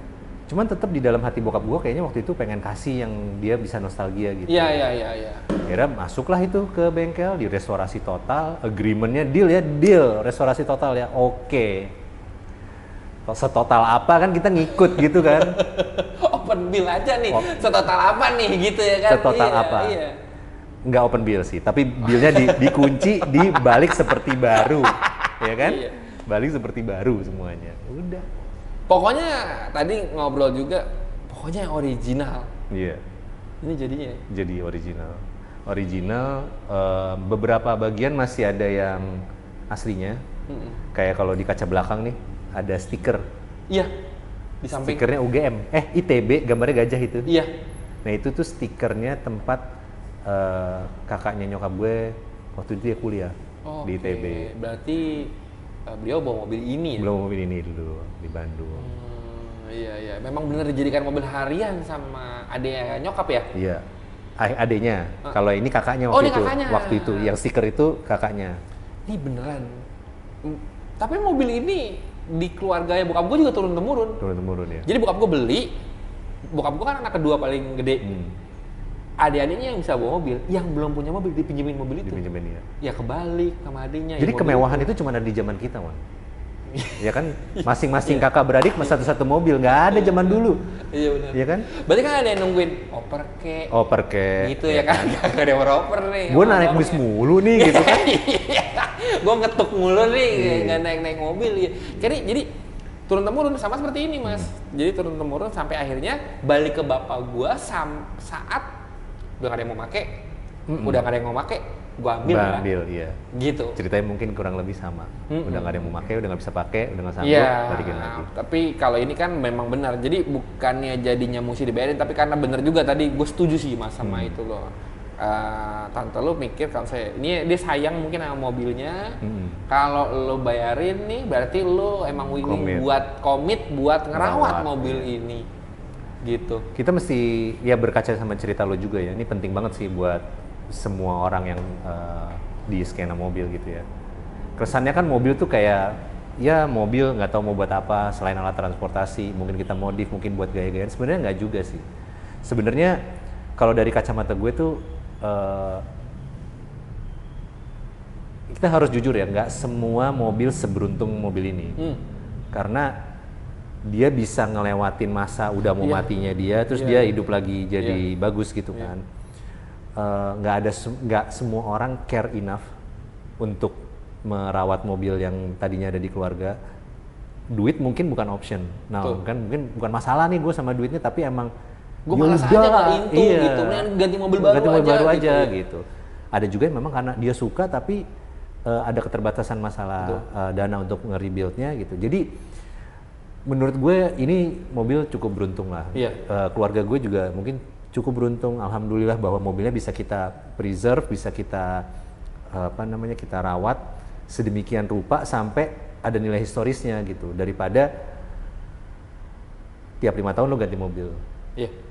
Cuman tetap di dalam hati bokap gue kayaknya waktu itu pengen kasih yang dia bisa nostalgia gitu. Iya. Akhirnya masuklah itu ke bengkel, di restorasi total, agreementnya deal, restorasi total ya, oke. Setotal apa kan kita ngikut gitu kan. Open bill aja nih, setotal apa nih gitu ya kan. Setotal apa? Iya. Nggak open bill sih, tapi billnya dikunci, dibalik seperti baru, ya kan? Iya. Balik seperti baru semuanya, udah. Pokoknya tadi ngobrol juga, pokoknya yang original. Iya. Ini jadinya? Jadi original. Beberapa bagian masih ada yang aslinya. Kayak kalau di kaca belakang nih ada stiker. Iya. Di samping. Stikernya UGM. ITB, gambarnya gajah itu. Iya. Nah itu tuh stikernya tempat kakaknya nyokap gue waktu itu dia kuliah di ITB. Berarti beliau bawa mobil ini ya? Belum mobil ini dulu di Bandung. Iya. Memang benar dijadikan mobil harian sama adeknya nyokap ya? Iya. Adeknya. Kalau ini kakaknya waktu itu. Kakaknya. Waktu itu yang stiker itu kakaknya. Ini beneran. Tapi mobil ini di keluarganya bokap gue juga turun temurun ya. Jadi bokap gue beli. Bokap gue kan anak kedua paling gede. Adik-adiknya yang bisa bawa mobil, yang belum punya mobil dipinjemin mobil itu. Dipinjemin ya. Ya kebalik sama adiknya. Jadi kemewahan itu cuma ada di zaman kita, Wan. Ya kan, masing-masing kakak beradik satu-satu mobil, nggak ada zaman dulu. Iya benar. Iya kan? Berarti kan ada yang nungguin oper ke. Gitu ya kan, gak ada yang oper nih. Gue naik bis mulu nih gitu kan. Gue ngetuk mulu nih, nggak naik mobil ya. Jadi turun temurun sama seperti ini mas. Jadi turun temurun sampai akhirnya balik ke bapak gue saat udah gak ada yang mau make, udah gak ada yang mau make, gue ambil kan? Iya. Gitu. Ceritanya mungkin kurang lebih sama. Udah gak ada yang mau make, udah gak bisa pakai, udah gak sanggup, balikin lagi. Tapi kalau ini kan memang benar. Jadi bukannya jadinya mesti dibayarin, tapi karena benar juga tadi gue setuju sih mas sama itu loh. tante lu mikir kalau saya ini dia sayang mungkin sama mobilnya, kalau lu bayarin nih berarti lu emang willing komit buat ngerawat mobil ini gitu. Kita mesti ya berkaca sama cerita lo juga ya, ini penting banget sih buat semua orang yang di skena mobil gitu ya. Kesannya kan mobil tuh kayak ya mobil nggak tahu mau buat apa selain alat transportasi, mungkin kita modif, mungkin buat gaya-gayaan. Sebenarnya nggak juga sih. Sebenarnya kalau dari kacamata gue tuh kita harus jujur ya, nggak semua mobil seberuntung mobil ini. Karena dia bisa ngelewatin masa udah mau matinya dia, terus dia hidup lagi jadi bagus gitu kan. Nggak semua orang care enough untuk merawat mobil yang tadinya ada di keluarga. Duit mungkin bukan option. Nah, kan mungkin bukan masalah nih gue sama duitnya, tapi emang gue malas aja nggak into gitu, ganti mobil baru aja gitu. Ada juga yang memang karena dia suka tapi ada keterbatasan masalah dana untuk nge-rebuild-nya gitu. Jadi menurut gue ini mobil cukup beruntung lah. Keluarga gue juga mungkin cukup beruntung, alhamdulillah bahwa mobilnya bisa kita preserve, bisa kita kita rawat sedemikian rupa sampai ada nilai historisnya gitu, daripada tiap 5 tahun lo ganti mobil.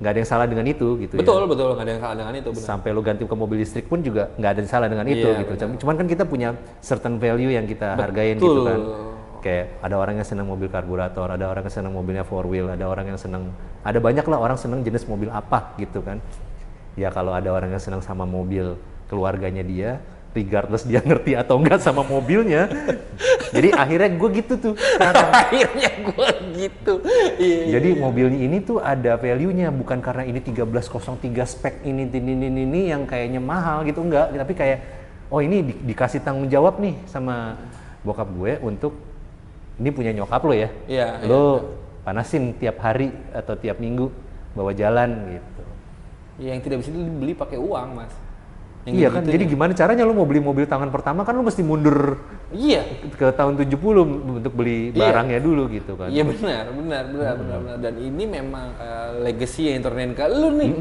Nggak ada yang salah dengan itu gitu. Betul, nggak ada yang salah dengan itu. Benar. Sampai lo ganti ke mobil listrik pun juga nggak ada yang salah dengan itu gitu. Benar. Cuman kan kita punya certain value yang kita hargain gitu kan. Kayak ada orang yang senang mobil karburator, ada orang yang senang mobilnya 4-wheel, ada banyak lah orang senang jenis mobil apa gitu kan. Ya kalau ada orang yang senang sama mobil keluarganya dia, regardless dia ngerti atau enggak sama mobilnya. Jadi akhirnya gue gitu tuh. Jadi mobil ini tuh ada value-nya, bukan karena ini 1303 spek ini yang kayaknya mahal gitu, enggak. Tapi kayak, oh ini dikasih tanggung jawab nih sama bokap gue untuk, ini punya nyokap lo ya. Lo panasin tiap hari atau tiap minggu bawa jalan gitu. Yang tidak bisa dibeli pakai uang, Mas. Iya kan, jadi gimana caranya lu mau beli mobil tangan pertama kan lu mesti mundur ke tahun 70 untuk beli barangnya dulu gitu kan. Iya benar. Dan ini memang legacy yang turunin ke lu nih.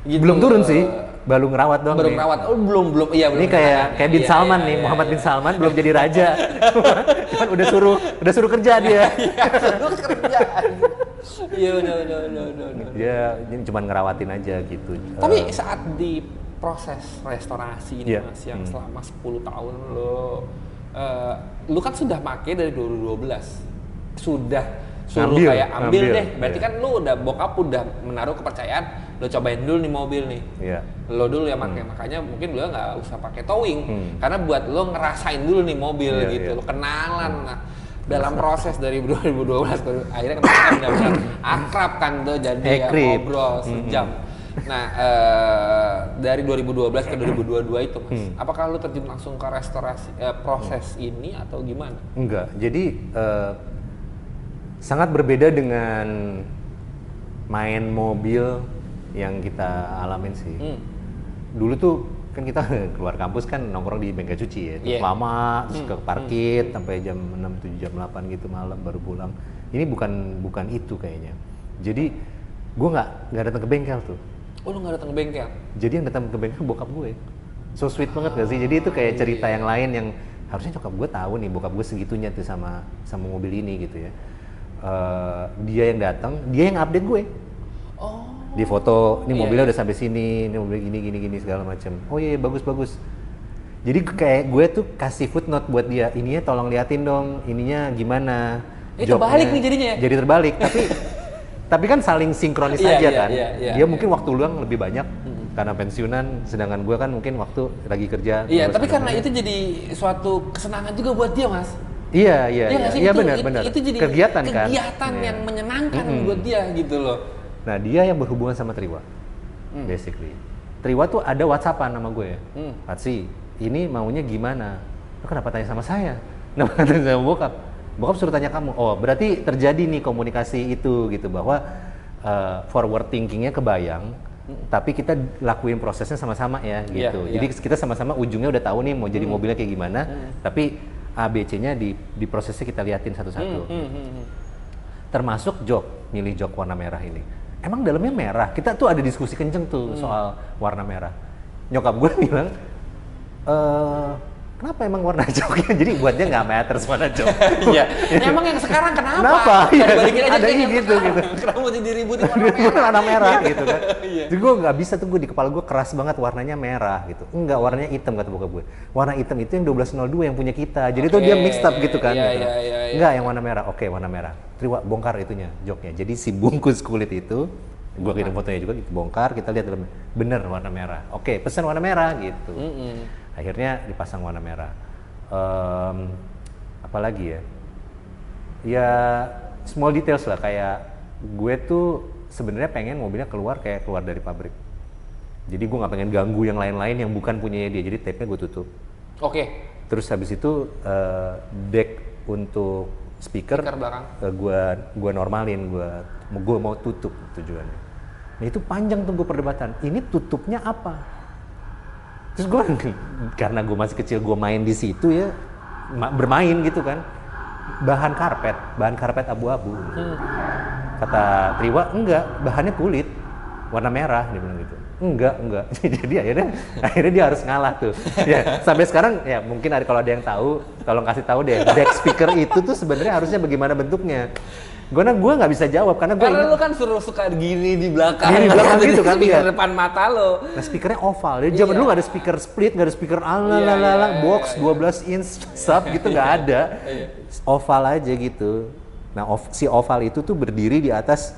Gitu. Belum turun sih, baru ngerawat doang. Baru ngerawat, belum. Iya, ini kayak bin Salman nih, Muhammad bin Salman belum jadi raja. Cuman udah suruh kerja dia. Suruh kerja. Iya, udah. Dia cuma ngerawatin aja gitu. Tapi saat di proses restorasi ini Mas, yang selama 10 tahun lu kan sudah pakai dari 2012, sudah suruh kayak ambil deh, berarti kan lu bokap udah menaruh kepercayaan, lu cobain dulu nih mobil nih, lo dulu ya makanya mungkin lu nggak usah pakai towing, karena buat lu ngerasain dulu nih mobil gitu, lu kenalan. Nah, dalam proses dari 2012 akhirnya kemarin benar-benar akrab kan tuh, jadi ngobrol sejam. Nah, dari 2012 ke 2022 itu Mas, apakah lu terjun langsung ke restorasi proses ini atau gimana? Enggak, jadi sangat berbeda dengan main mobil yang kita alamin sih. Dulu tuh kan kita keluar kampus kan nongkrong di bengkel cuci ya, lama, terus ke parkir sampai jam 6, 7, jam 8 gitu malam baru pulang. Ini bukan itu kayaknya. Jadi gue nggak datang ke bengkel tuh. Oh, lu nggak datang ke bengkel? Jadi yang datang ke bengkel bokap gue. So sweet banget gak sih? Jadi itu kayak cerita yang lain yang harusnya nyokap gue tahu nih, bokap gue segitunya tuh sama mobil ini gitu ya. Dia yang datang, dia yang update gue. Di foto, ini mobilnya udah sampai sini, ini mobil gini segala macam. Oh iya, bagus. Jadi kayak gue tuh kasih footnote buat dia, ininya tolong liatin dong, ininya gimana. Terbalik nih jadinya ya? Jadi terbalik, tapi kan saling sinkronis aja kan. Dia mungkin waktu luang lebih banyak karena pensiunan, sedangkan gue kan mungkin waktu lagi kerja. Iya, tapi karena itu jadi suatu kesenangan juga buat dia, Mas. Iya benar. Itu jadi kegiatan yang menyenangkan buat dia gitu loh. Nah, dia yang berhubungan sama Triwa, basically. Triwa tuh ada WhatsAppan nama gue ya. Patsi, ini maunya gimana? Lu kenapa tanya sama saya? Kenapa tanya sama bokap? Bokap suruh tanya kamu. Oh, berarti terjadi nih komunikasi itu gitu, bahwa forward thinkingnya kebayang, tapi kita lakuin prosesnya sama-sama ya gitu. Jadi kita sama-sama ujungnya udah tahu nih mau jadi mobilnya kayak gimana, tapi ABC-nya di prosesnya kita liatin satu-satu. Termasuk jok, milih jok warna merah ini. Emang dalamnya merah. Kita tuh ada diskusi kenceng tuh soal warna merah. Nyokap gue bilang, kenapa emang warna joknya? Jadi buat dia nggak matters warna jok. Iya. Emang yang sekarang kenapa? Kenapa? Iya. Balikin aja Ada yang gitu, sekarang. gitu. Kenapa mesti diributin warna merah? Warna merah gitu kan. Iya. Jadi gue nggak bisa tuh, gue di kepala gue keras banget warnanya merah gitu. Enggak, warnanya hitam kata bokap gue. Warna hitam itu yang 1202 yang punya kita. Jadi tuh dia mixed up gitu kan. Iya, gitu. iya. Enggak, yang warna merah. Oke, warna merah. Triwa, bongkar itunya, joknya. Jadi si bungkus kulit itu, gue kirim fotonya juga, gitu, bongkar, kita lihat dalamnya. Bener warna merah. Oke, pesan warna merah gitu. Akhirnya dipasang warna merah. Apalagi ya? Ya small details lah, kayak gue tuh sebenarnya pengen mobilnya keluar dari pabrik. Jadi gue nggak pengen ganggu yang lain-lain yang bukan punyanya dia. Jadi tape-nya gue tutup. Oke. Terus habis itu deck untuk speaker belakang. Gue normalin, gue mau tutup tujuannya. Nah itu panjang tuh gue perdebatan. Ini tutupnya apa? Terus gue karena gue masih kecil, gue main di situ ya, bermain gitu kan. Bahan karpet abu-abu. Kata Triwa, enggak, bahannya kulit, warna merah, dia bilang gitu. Enggak. Jadi akhirnya dia harus ngalah tuh. Ya, sampai sekarang ya mungkin kalau ada yang tahu, tolong kasih tahu deh, deck speaker itu tuh sebenarnya harusnya bagaimana bentuknya. Gue nggak bisa jawab karena lu kan suka gini di belakang. Gini di belakang gitu kan, speaker iya. depan mata lo. Nah speakernya oval, ya zaman dulu nggak ada speaker split, nggak ada speaker box 12 inch sub gitu, nggak ada. Oval aja gitu. Nah si oval itu tuh berdiri di atas,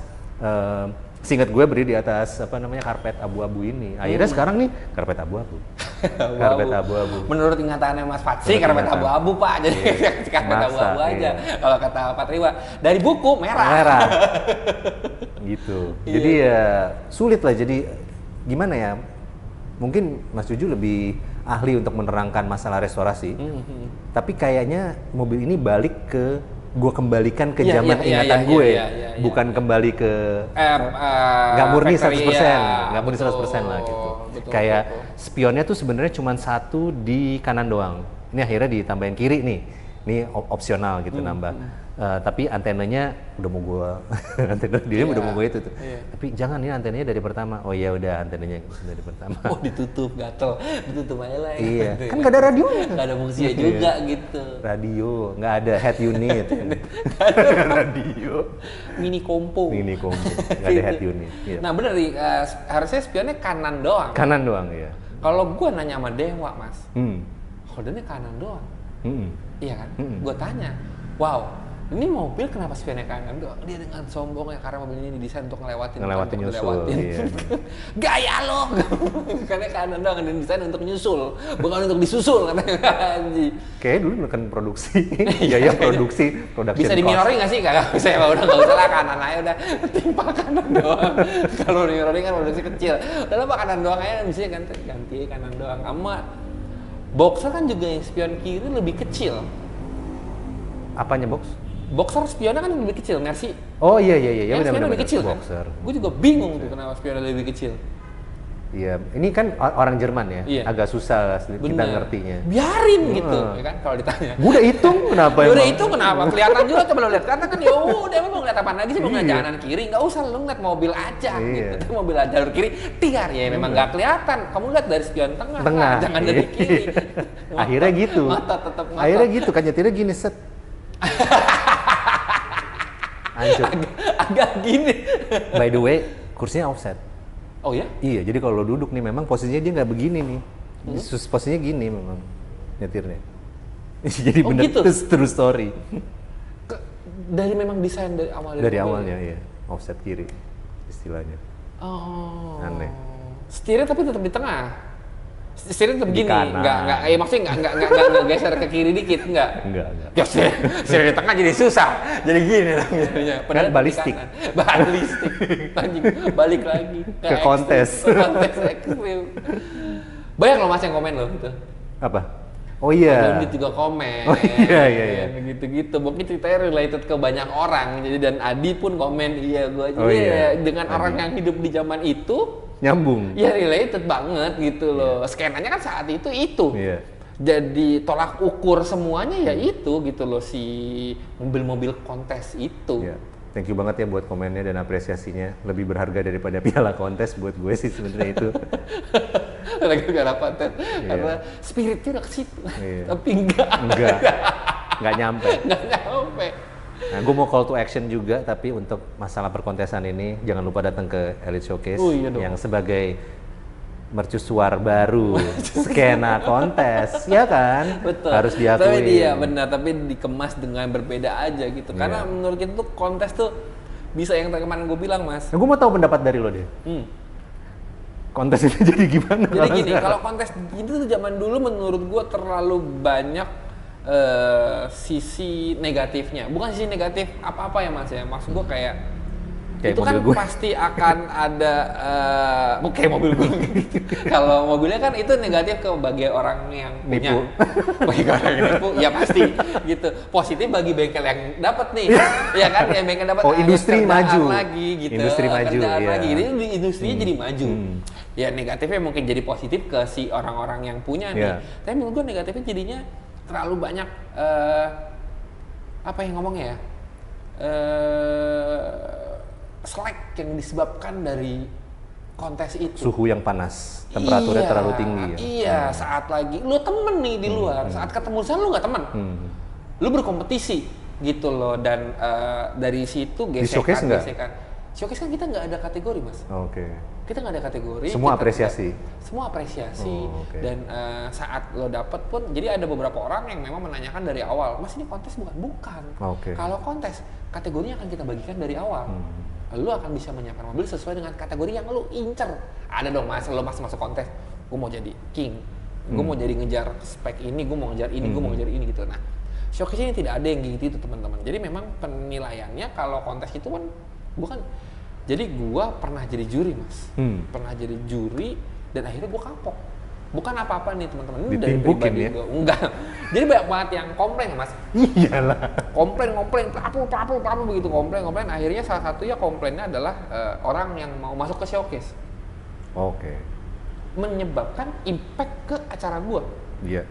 seingat gue berdiri di atas karpet abu-abu ini. Akhirnya sekarang nih karpet abu-abu. Karpet abu-abu. Menurut ingatannya Mas Fatsi, karpet abu-abu Pak. Jadi karpet abu-abu aja. Kalau kata Pak Triwa, dari buku merah. Gitu. Jadi ya sulit lah. Jadi gimana ya? Mungkin Mas Juju lebih ahli untuk menerangkan masalah restorasi. Tapi kayaknya mobil ini gue kembalikan ke zaman ingatan gue, bukan kembali ke nggak murni 100%, nggak murni 100% lah gitu. Kayak spionnya tuh sebenarnya cuma satu di kanan doang. Ini akhirnya ditambahin kiri nih, ini opsional gitu nambah. Tapi antenanya udah mau gue, antena dia udah mau gue itu tuh. Tapi jangan, ini antenanya dari pertama. Oh iya udah, antenanya dari pertama. Oh ditutup, gatel, ditutup aja lah. Iya, kan nggak ada radionya. Nggak ada fungsinya juga gitu. Radio, nggak ada head unit. Nggak ada radio. Mini kompo, nggak ada head unit. Iya. Nah bener nih, harusnya spionnya kanan doang. Kanan doang ya. Kalau gue nanya sama Dewa Mas, holdernya kanan doang. Iya kan? Gue tanya, wow, ini mobil kenapa spionnya kanan doang? Dia dengan sombongnya karena mobil ini didesain untuk ngelewatin nyusul. Iya. Gaya lo, karena kanan doang, dan desain untuk nyusul, bukan untuk disusul katanya. Kayaknya dulu menekan produksi, biaya produksi, production bisa diminori nggak sih? Kagak bisa ya, udah nggak usah lah, kanan aja udah timpa kanan doang. Kalau diminori kan produksi kecil, udah lah kanan doang aja, bisa ganti kanan doang. Sama Boxer kan juga yang spion kiri lebih kecil. Apanya box? Boxer spionnya kan lebih kecil, Mercy. Oh iya Yang benar. lebih kecil kan? Boxer. Gue juga bingung tuh kenapa spionnya lebih kecil. Iya, ini kan orang Jerman ya, Iya. agak susah kita ngertinya. Biarin gitu, ya kan kalau ditanya. Gue udah hitung kenapa Ya udah hitung kenapa? Kelihatan juga coba lo lihat, karena kan ya udah emang mau ngeliat apaan lagi sih, mau ngeliat Iya. kanan kiri, nggak usah lo ngeliat mobil aja Iya. gitu. Tapi mobil jalur kiri tiar ya memang nggak kelihatan. Kamu lihat dari spion tengah. Jangan dari Iya. kiri. Akhirnya gitu. Mata tetap mata. Akhirnya gitu kan, nyetirnya gini set. Hancur. Agak gini. By the way, kursinya offset. Oh ya? Iya, jadi kalau lo duduk nih memang posisinya dia nggak begini nih. Posisinya gini memang nyetirnya. Jadi bener gitu? true story. Dari memang desain dari awal. Dari awalnya ya, offset kiri istilahnya. Oh. Aneh. Setirnya tapi tetap di tengah. Setirnya tetap Di gini, kanan. enggak, maksudnya enggak geser ke kiri dikit, enggak. Enggak. Ya setir di tengah jadi susah, jadi gini dong jadinya. Kan balistik. Balistik, anjing, balik lagi Ke kontes. Kontes ekstrim. Banyak loh Mas yang komen loh gitu. Apa? Oh iya. Dan juga komen. Oh iya. Gitu-gitu. Mungkin ceritanya related ke banyak orang. Jadi dan Adi pun komen, iya gua aja. Oh, iya. Dengan orang yang hidup di zaman itu Nyambung. ya related banget gitu loh. Skenanya kan saat itu. Iya. Jadi tolak ukur semuanya ya itu gitu loh, si mobil-mobil kontes itu. Iya. Thank you banget ya buat komennya dan apresiasinya. Lebih berharga daripada piala kontes buat gue sih sebenarnya itu. Gara-gara konten, karena spiritnya udah ke situ, tapi Nggak nyampe. nggak nyampe. Nah, gue mau call to action juga, tapi untuk masalah perkontesan ini, jangan lupa datang ke Elite Showcase Iya dong. yang sebagai mercusuar baru skena kontes, ya kan? Betul. Harus diakui. Tapi dia benar, tapi dikemas dengan berbeda aja gitu. Karena menurut kita tuh kontes tuh bisa yang kemarin gue bilang, Mas. Nah, gue mau tahu pendapat dari lo deh. Kontes ini jadi gimana? Jadi gini, kalau kontes itu tuh zaman dulu menurut gue terlalu banyak sisi negatifnya. Bukan sisi negatif apa-apa ya, Mas ya. Maksud gue kayak itu kan gue pasti akan ada kayak mobil gue. Kalau mobilnya kan itu negatif ke bagi orang yang punya, bagi orang yang nipu, ya pasti gitu. Positif bagi bengkel yang dapat nih, ya kan, yang bengkel dapat. Industri maju lagi gitu. Industri maju, ya. Lagi. Jadi industrinya jadi maju. Ya negatifnya mungkin jadi positif ke si orang-orang yang punya nih. Tapi menurut gue negatifnya jadinya terlalu banyak apa yang ngomongnya ya? Slack yang disebabkan dari kontes itu. Suhu yang panas, temperaturnya terlalu tinggi. Iya, saat lagi lu temen nih di luar, saat ketemu sana lu nggak temen, lu berkompetisi gitu loh, dan dari situ gesekan. Showcase kan kita nggak ada kategori, Mas. Oke. Kita nggak ada kategori. Semua apresiasi. Semua apresiasi. Dan saat lo dapet pun, jadi ada beberapa orang yang memang menanyakan dari awal, Mas ini kontes bukan? Bukan. Kalau kontes, kategorinya akan kita bagikan dari awal. Lu akan bisa menyiapkan mobil sesuai dengan kategori yang lu incer. Ada dong, Mas, lu masuk kontes, gue mau jadi king, gue mau jadi ngejar spek ini, gue mau ngejar ini, gue mau ngejar ini gitu. Nah, showcase ini tidak ada yang gitu itu teman-teman. Jadi memang penilaiannya kalau kontes itu kan bukan. Jadi gue pernah jadi juri, Mas. Pernah jadi juri dan akhirnya gue kapok. Bukan apa-apa nih teman-teman, ini dari pribadi gue. Enggak. Jadi banyak banget yang komplain, Mas. Iyalah. Komplain, papu begitu komplain. Akhirnya salah satunya komplainnya adalah orang yang mau masuk ke showcase. Menyebabkan impact ke acara gue. Iya.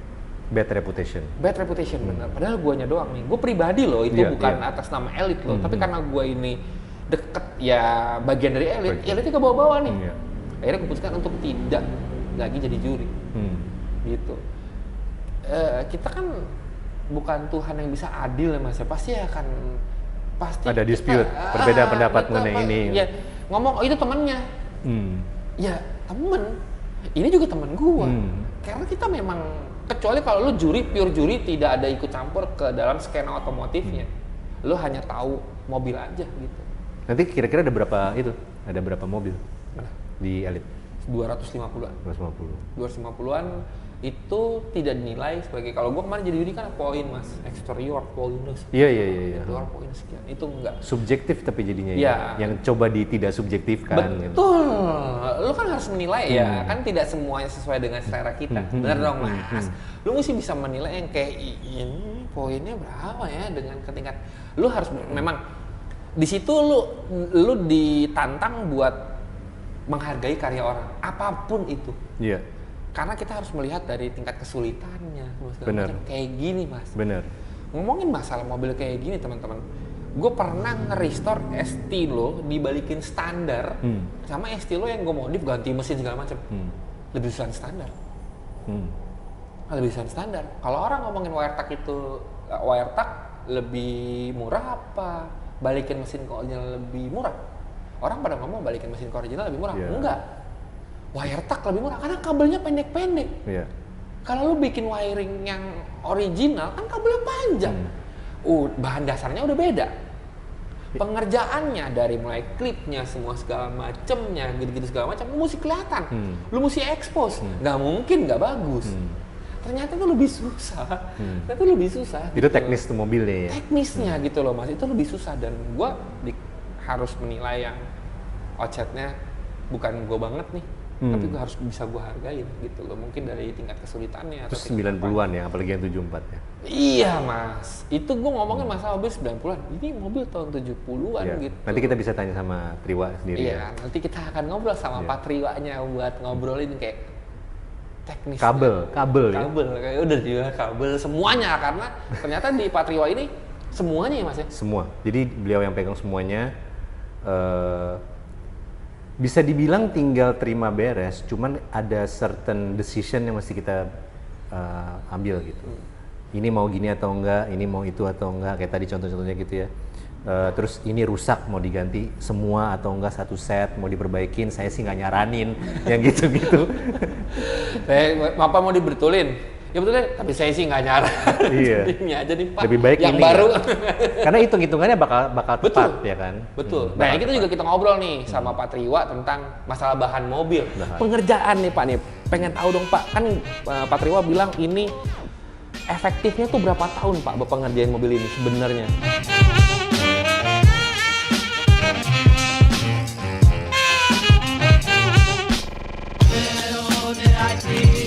Bad reputation. Benar. Padahal guanya doang nih. Gue pribadi loh, itu bukan atas nama Elite loh. Tapi karena gue ini deket ya bagian dari Elite, Elite ke bawah-bawah nih. Akhirnya keputuskan untuk tidak lagi jadi juri, gitu. Kita kan bukan Tuhan yang bisa adil ya, Mas. Pasti ada dispute, berbeda pendapat mengenai ini. Ya, ngomong itu temannya, ya temen. Ini juga temen gua. Karena kita memang, kecuali kalau lu juri, pure juri, tidak ada ikut campur ke dalam skena otomotifnya. Lu hanya tahu mobil aja gitu. Nanti kira-kira ada berapa itu? Ada berapa mobil di Elite? 250-an. 250-an itu tidak dinilai sebagai, kalau gua kemarin jadi juri kan poin, Mas, exterior poinus. Iya. Luar poin sekian. Itu enggak subjektif tapi jadinya yang coba tidak subjektifkan. Betul. Lu kan harus menilai ya, kan tidak semuanya sesuai dengan selera kita. Benar dong, Mas. Lu mesti bisa menilai yang kayak ini poinnya berapa ya dengan ketingkat. Lu harus memang di situ lu ditantang buat menghargai karya orang, apapun itu. Iya. Karena kita harus melihat dari tingkat kesulitannya. Benar. Kayak gini, Mas. Benar. Ngomongin masalah mobil kayak gini, teman-teman. Gue pernah nge-restore ST lo, dibalikin standar, sama ST lo yang gue modif, ganti mesin segala macam. Lebih susah standar. Lebih susah standar. Kalau orang ngomongin wiretag itu, wiretag lebih murah apa? Balikin mesin ke original lebih murah? Orang pada ngomong balikin mesin ke original lebih murah. Enggak. Wiretag lebih murah karena kabelnya pendek-pendek. Kalau lu bikin wiring yang original kan kabelnya panjang. Bahan dasarnya udah beda. Pengerjaannya dari mulai klipnya, semua segala macemnya, gitu-gitu segala macam, lu mesti kelihatan. Lu mesti expose. Nggak mungkin nggak bagus. Ternyata itu lebih susah. Itu lebih susah. Itu gitu. Teknis tuh mobilnya ya? Teknisnya gitu loh, Mas. Itu lebih susah dan gua harus menilai yang outsetnya bukan gue banget nih, tapi gue harus bisa gue hargain gitu loh, mungkin dari tingkat kesulitannya. Terus 90-an ya, apalagi yang 74 ya? Iya, Mas, itu gue ngomongin masalah mobil 90-an, ini mobil tahun 70-an gitu. Nanti kita bisa tanya sama Triwa sendiri. Iya, nanti kita akan ngobrol sama Pak Triwanya buat ngobrolin kayak teknis. Kabel kayak udah juga kabel semuanya, karena ternyata di Pak Triwa ini Semuanya ya Mas ya? Semua. Jadi beliau yang pegang semuanya. Bisa dibilang tinggal terima beres, cuman ada certain decision yang mesti kita ambil gitu. Ini mau gini atau enggak, ini mau itu atau enggak, kayak tadi contoh-contohnya gitu ya. Terus ini rusak mau diganti semua atau enggak satu set, mau diperbaikin, saya sih nggak nyaranin yang gitu-gitu. Apa mau dibetulin? Ya betulnya, tapi saya sih nggak nyaran. Iya. Ini aja nih Pak, Lebih baik yang ini baru. Karena hitung-hitungannya bakal tepat ya kan. Betul. Nah kita juga kita ngobrol nih sama Pak Triwa tentang masalah bahan mobil. Pengerjaan nih Pak nih, pengen tahu dong Pak, kan Pak Triwa bilang ini efektifnya tuh berapa tahun Pak Bapak ngerjain mobil ini sebenarnya? Little did I dream